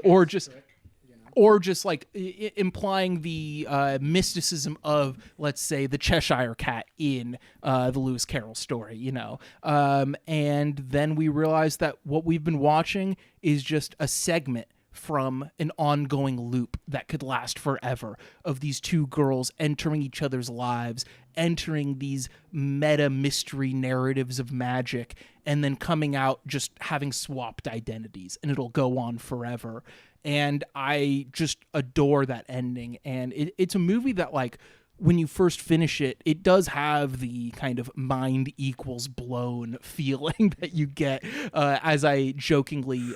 or just like implying the mysticism of, let's say, the Cheshire Cat in the Lewis Carroll story, you know. And then we realize that what we've been watching is just a segment from an ongoing loop that could last forever of these two girls entering each other's lives, entering these meta mystery narratives of magic, and then coming out just having swapped identities, and it'll go on forever. And I just adore that ending. And it's a movie that, like, when you first finish it, it does have the kind of mind equals blown feeling that you get, as I jokingly,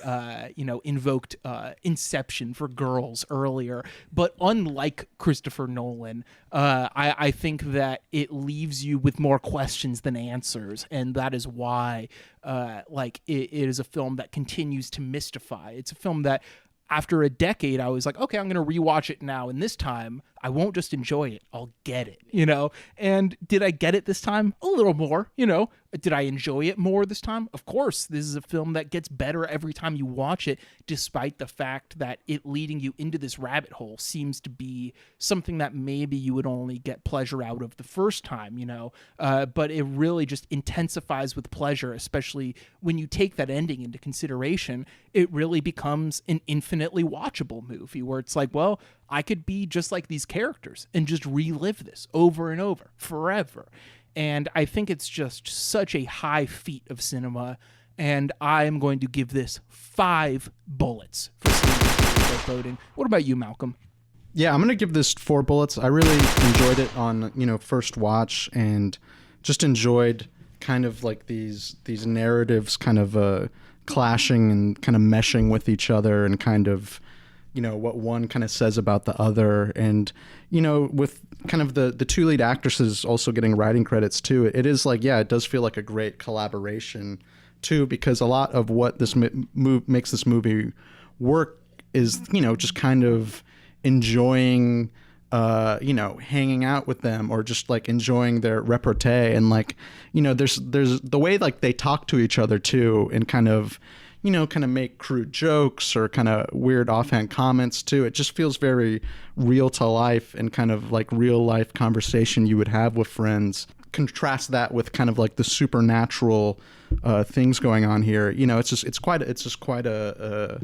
invoked Inception for girls earlier. But unlike Christopher Nolan, I think that it leaves you with more questions than answers. And that is why, it is a film that continues to mystify. It's a film that, after a decade, I was like, okay, I'm going to rewatch it now. And this time, I won't just enjoy it. I'll get it, you know? And did I get it this time? A little more, you know? Did I enjoy it more this time? Of course. This is a film that gets better every time you watch it, despite the fact that it leading you into this rabbit hole seems to be something that maybe you would only get pleasure out of the first time, you know? But it really just intensifies with pleasure, especially when you take that ending into consideration. It really becomes an infinitely watchable movie where it's like, well, I could be just like these characters and just relive this over and over forever. And I think it's just such a high feat of cinema. And I am going to give this 5 bullets for voting. What about you, Malcolm? Yeah, I'm going to give this 4 bullets. I really enjoyed it on, first watch, and just enjoyed kind of like these narratives kind of clashing and kind of meshing with each other, and kind of, what one kind of says about the other. And, with kind of the two lead actresses also getting writing credits too, it is like, yeah, it does feel like a great collaboration too, because a lot of what this makes this movie work is, just kind of enjoying, hanging out with them, or just like enjoying their repartee. And like, there's the way like they talk to each other too, and kind of make crude jokes or kind of weird offhand comments too. It just feels very real to life, and kind of like real life conversation you would have with friends. Contrast that with kind of like the supernatural things going on here. It's just quite a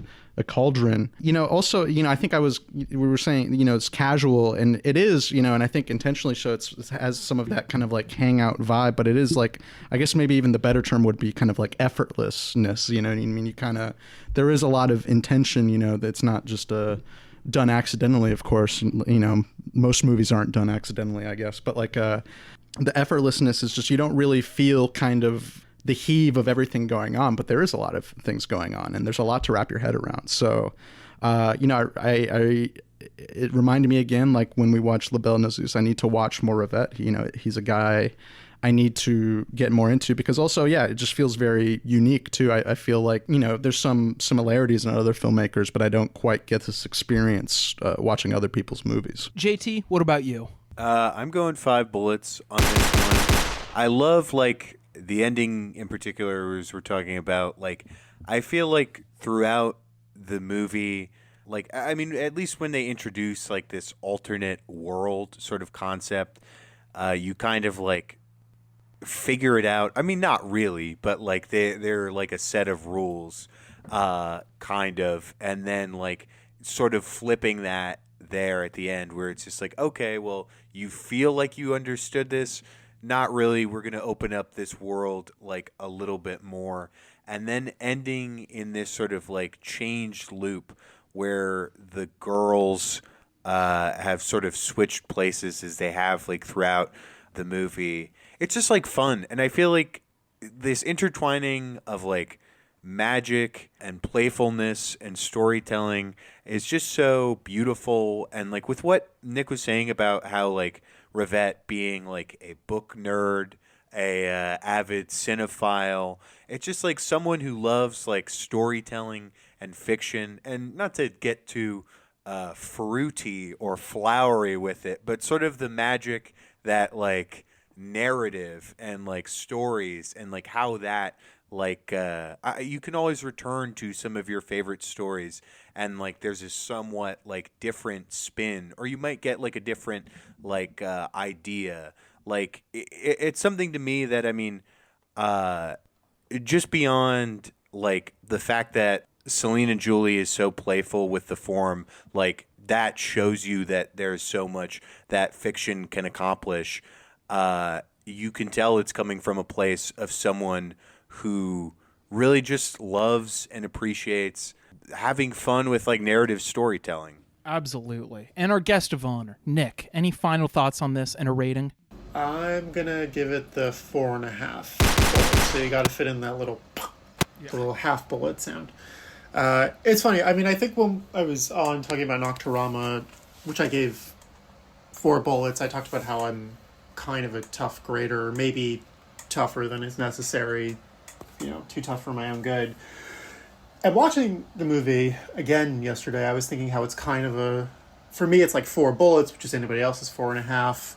cauldron. Also, I think we were saying, it's casual, and it is, and I think intentionally so. It has some of that kind of like hangout vibe, but it is like, I guess maybe even the better term would be kind of like effortlessness. You know what I mean? You kind of, there is a lot of intention. That's not just done accidentally, of course. Most movies aren't done accidentally, I guess, but like the effortlessness is just, you don't really feel kind of the heave of everything going on, but there is a lot of things going on, and there's a lot to wrap your head around. So, it reminded me again, like when we watched La Belle Zeus, I need to watch more Rivette. He's a guy I need to get more into, because also, yeah, it just feels very unique too. I feel like, there's some similarities in other filmmakers, but I don't quite get this experience watching other people's movies. JT, what about you? I'm going 5 bullets on this one. I love, like, the ending in particular, as we're talking about. Like, I feel like throughout the movie, like, I mean, at least when they introduce, like, this alternate world sort of concept, you kind of, like, figure it out. I mean, not really, but, like, they're like a set of rules, kind of. And then, like, sort of flipping that there at the end, where it's just like, okay, well, you feel like you understood this, not really, we're going to open up this world like a little bit more, and then ending in this sort of like changed loop where the girls have sort of switched places as they have like throughout the movie. It's just like fun, and I feel like this intertwining of like magic and playfulness and storytelling is just so beautiful. And like with what Nick was saying about how like Rivette being like a book nerd, a avid cinephile, it's just like someone who loves like storytelling and fiction, and not to get too fruity or flowery with it, but sort of the magic that like narrative and like stories and like how that like you can always return to some of your favorite stories, and like there's a somewhat like different spin, or you might get like a different like idea. Like it's something to me that, I mean, just beyond like the fact that Celine and Julie is so playful with the form, like that shows you that there's so much that fiction can accomplish. You can tell it's coming from a place of someone who really just loves and appreciates having fun with like narrative storytelling. Absolutely. And our guest of honor, Nick, any final thoughts on this and a rating? I'm gonna give it the 4.5 bullets. So you got to fit in that little half bullet sound. It's funny. I mean, I think when I was on talking about Nocturama, which I gave 4 bullets, I talked about how I'm kind of a tough grader, maybe tougher than is necessary, too tough for my own good. And watching the movie again yesterday, I was thinking how it's kind of for me, it's like 4 bullets, which is anybody else's 4.5.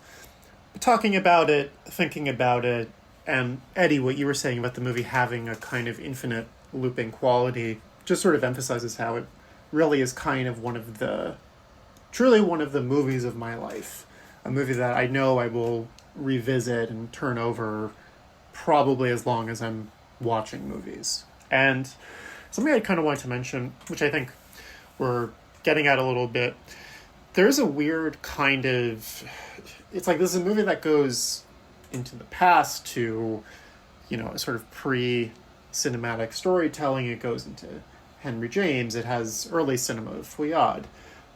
But talking about it, thinking about it, and Eddie, what you were saying about the movie having a kind of infinite looping quality just sort of emphasizes how it really is kind of truly one of the movies of my life. A movie that I know I will revisit and turn over probably as long as I'm watching movies. And something I kind of wanted to mention, which I think we're getting at a little bit, there's a weird kind of... It's like this is a movie that goes into the past to, a sort of pre-cinematic storytelling. It goes into Henry James. It has early cinema of Fouillade.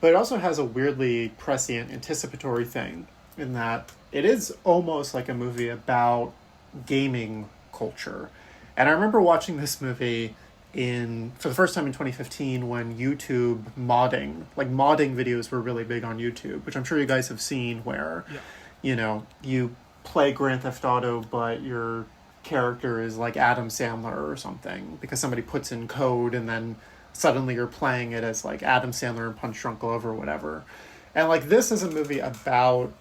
But it also has a weirdly prescient, anticipatory thing in that it is almost like a movie about gaming culture. And I remember watching this movie for the first time in 2015 when YouTube modding videos were really big on YouTube, which I'm sure you guys have seen, where, you play Grand Theft Auto, but your character is like Adam Sandler or something because somebody puts in code and then suddenly you're playing it as like Adam Sandler and Punch Drunk Love or whatever. And like this is a movie about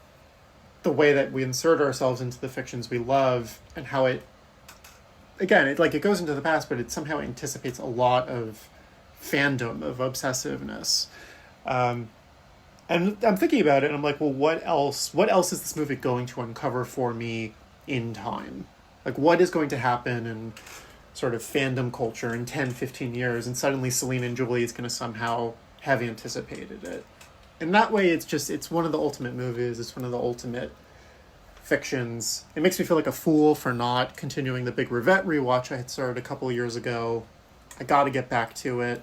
the way that we insert ourselves into the fictions we love and how it goes into the past, but it somehow anticipates a lot of fandom, of obsessiveness. And I'm thinking about it and I'm like, well, what else is this movie going to uncover for me in time? Like what is going to happen in sort of fandom culture in 10, 15 years, and suddenly Celine and Julie is going to somehow have anticipated it. And that way it's one of the ultimate movies, it's one of the ultimate fictions. It makes me feel like a fool for not continuing the big Rivette rewatch I had started a couple of years ago. I got to get back to it.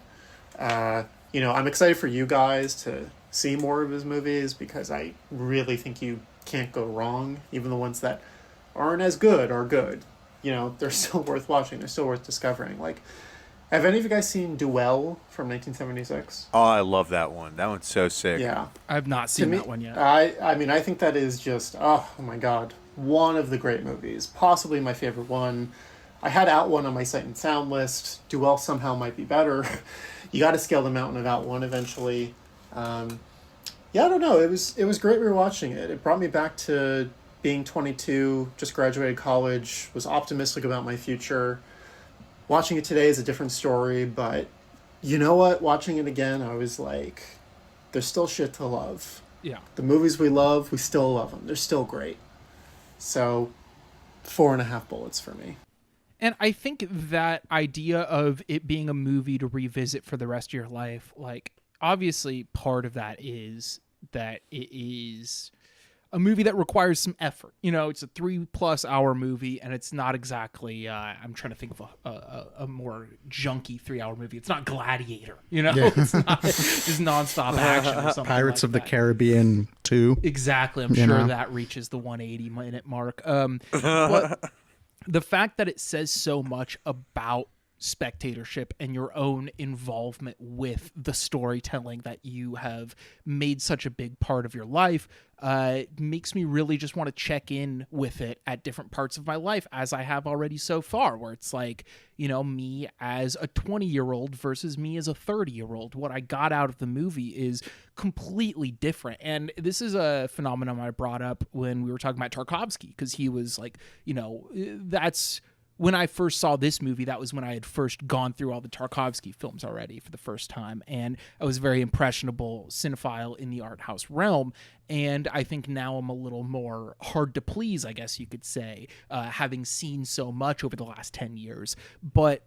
I'm excited for you guys to see more of his movies because I really think you can't go wrong. Even the ones that aren't as good are good. They're still worth watching. They're still worth discovering. Like, have any of you guys seen Duel from 1976? Oh, I love that one. That one's so sick. Yeah. I have not seen that one yet. I mean, I think that is just, oh my God, one of the great movies. Possibly my favorite one. I had Out One on my Sight and Sound list. Duel somehow might be better. You got to scale the mountain of Out One eventually. I don't know. It was great rewatching it. It brought me back to being 22, just graduated college, was optimistic about my future. Watching it today is a different story, but you know what? Watching it again, I was like, there's still shit to love. Yeah. The movies we love, we still love them. They're still great. So, 4.5 bullets for me. And I think that idea of it being a movie to revisit for the rest of your life, like, obviously part of that is that it is a movie that requires some effort. You know, it's a 3+ hour movie, and it's not exactly. I'm trying to think of a more junky 3-hour movie. It's not Gladiator. You know, it's not just nonstop action or something. Pirates like of the that. Caribbean 2. Exactly. I'm sure that reaches the 180-minute mark. But the fact that it says so much about spectatorship and your own involvement with the storytelling that you have made such a big part of your life makes me really just want to check in with it at different parts of my life, as I have already so far, where it's like, you know, me as a 20-year-old versus me as a 30-year-old. What I got out of the movie is completely different. And this is a phenomenon I brought up when we were talking about Tarkovsky, because he was like, you know, that's when I first saw this movie, that was when I had first gone through all the Tarkovsky films already for the first time. And I was a very impressionable cinephile in the art house realm. And I think now I'm a little more hard to please, I guess you could say, having seen so much over the last 10 years. But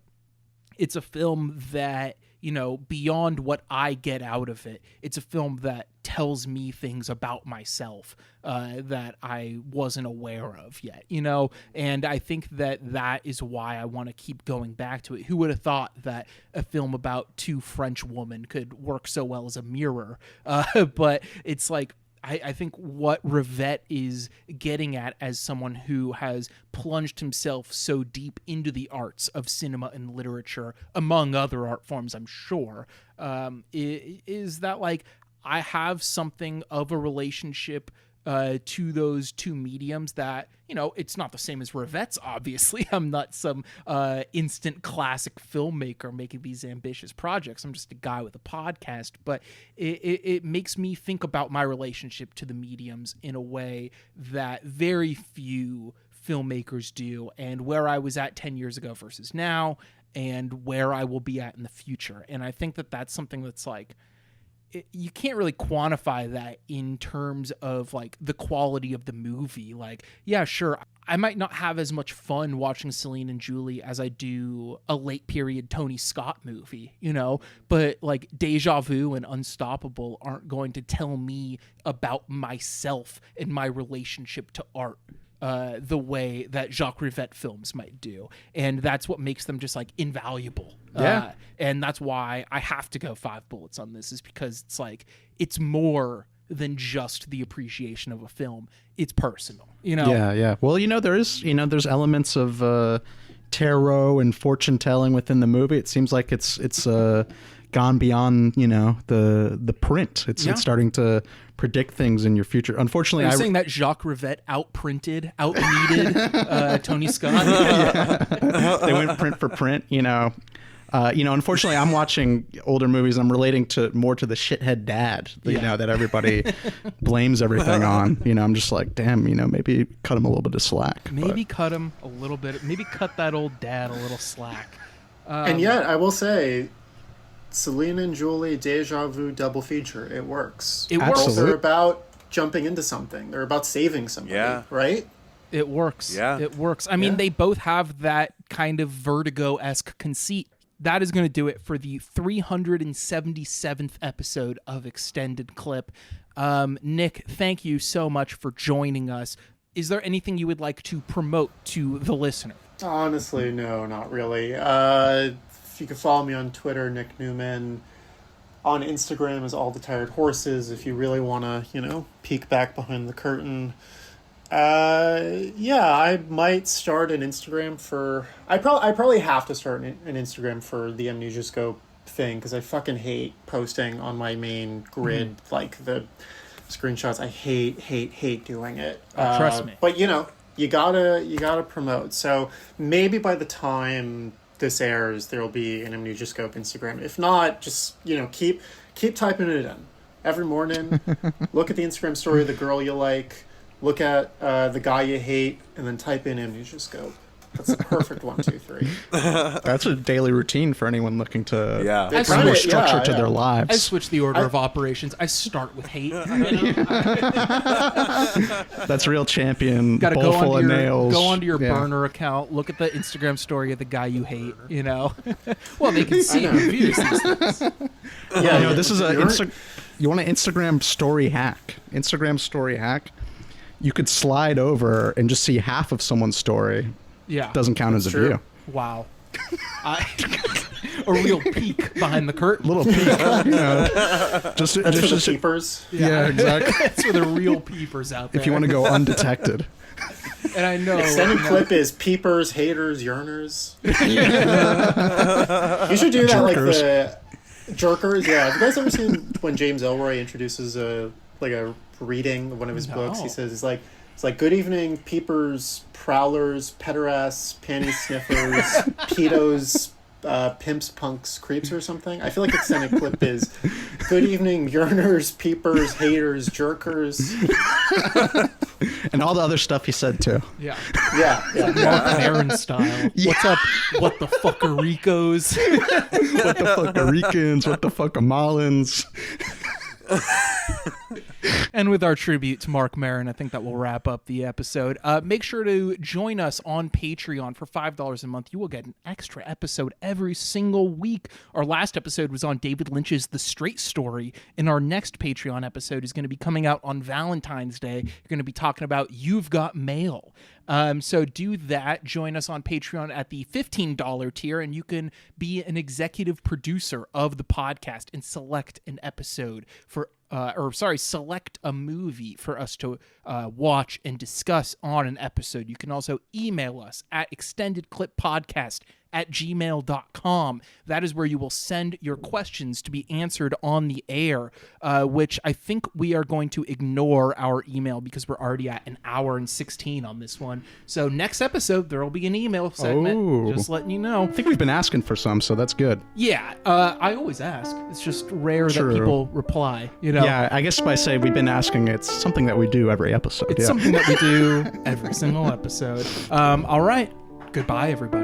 it's a film that, you know, beyond what I get out of it, it's a film that tells me things about myself that I wasn't aware of yet, you know? And I think that that is why I want to keep going back to it. Who would have thought that a film about two French women could work so well as a mirror? But it's like, I think what Rivette is getting at, as someone who has plunged himself so deep into the arts of cinema and literature, among other art forms, I'm sure, is that, like, I have something of a relationship to those two mediums that, you know, it's not the same as Rivette's, obviously. I'm not some instant classic filmmaker making these ambitious projects. I'm just a guy with a podcast, but it makes me think about my relationship to the mediums in a way that very few filmmakers do, and where I was at 10 years ago versus now, and where I will be at in the future. And I think that that's something that's like, you can't really quantify that in terms of like the quality of the movie. Like, yeah, sure, I might not have as much fun watching Celine and Julie as I do a late period Tony Scott movie, you know, but like Deja Vu and Unstoppable aren't going to tell me about myself and my relationship to art the way that Jacques Rivette films might do. And that's what makes them just like invaluable. Yeah. And that's why I have to go 5 bullets on this, is because it's like, it's more than just the appreciation of a film. It's personal, you know? Yeah. Well, you know, there's elements of tarot and fortune telling within the movie. It seems like it's gone beyond, you know, the print. It's starting to predict things in your future. Unfortunately, I'm saying that Jacques Rivette outneeded Tony Scott. They went print for print, you know. Unfortunately, I'm watching older movies. I'm relating more to the shithead dad, you know, that everybody blames everything on. You know, I'm just like, damn, you know, maybe cut him a little bit of slack. Maybe cut him a little bit. Maybe cut that old dad a little slack. And yet, I will say, Celine and Julie, Deja Vu double feature. It works. It works. Absolutely. They're about jumping into something. They're about saving somebody, right? It works. Yeah. It works. I mean, they both have that kind of Vertigo-esque conceit. That is going to do it for the 377th episode of Extended Clip. Nick, thank you so much for joining us. Is there anything you would like to promote to the listener? Honestly, no, not really. You can follow me on Twitter, Nick Newman. On Instagram is All the Tired Horses, if you really want to, you know, peek back behind the curtain. I might start an Instagram for... I probably have to start an Instagram for the Amnesiascope thing, because I fucking hate posting on my main grid, like the screenshots. I hate doing it. Trust me. But, you know, you gotta promote. So maybe by the time this airs, there'll be an Amnesiascope Instagram. If not, just, you know, keep typing it in every morning. Look at the Instagram story of the girl you like, look at the guy you hate, and then type in Amnesiascope. That's the perfect 1, 2, 3. That's a daily routine for anyone looking to They add tried more it, structure to their I lives. switch the order of operations. I start with hate. That's real champion. Got to Bowl full of nails. go onto your burner account, look at the Instagram story of the guy you hate, you know. Well, they can see who views these things. Yeah, this is you want an Instagram story hack. Instagram story hack. you could slide over and just see half of someone's story. Yeah. Doesn't count as a true. view. Wow. A real peek behind the curtain. Little peek. Just That's for the peepers. Yeah, exactly. That's for the real peepers out there. If you want to go undetected. And I know. Extended clip is peepers, haters, yearners. You should do that like the jerkers. Yeah, have you guys ever seen when James Ellroy introduces a reading of one of his books? He says it's like good evening, peepers, prowlers, pederasts, panty sniffers, pedos, pimps, punks, creeps, or something. I feel like extended clip is good evening, yearners, peepers, haters, jerkers. And all the other stuff he said too. Yeah. Yeah. Mark Maron style. What's up? What the fuckericos? What the fuckericans? What the fuckamalans? And with our tribute to Mark Maron, I think that will wrap up the episode. Make sure to join us on Patreon for $5 a month. You will get an extra episode every single week. Our last episode was on David Lynch's The Straight Story, and our next Patreon episode is going to be coming out on Valentine's Day. You're going to be talking about You've Got Mail. So do that. Join us on Patreon at the $15 tier, and you can be an executive producer of the podcast and select an episode select a movie for us to watch and discuss on an episode. You can also email us at extendedclippodcast@gmail.com. That is where you will send your questions to be answered on the air, which I think we are going to ignore our email because we're already at an hour and 16 on this one. So next episode, there will be an email segment. Oh. Just letting you know. I think we've been asking for some, so that's good. Yeah, I always ask. It's just rare that people reply, Yeah, I guess if I say we've been asking, it's something that we do every episode. It's something that we do every single episode. All right. Goodbye, everybody.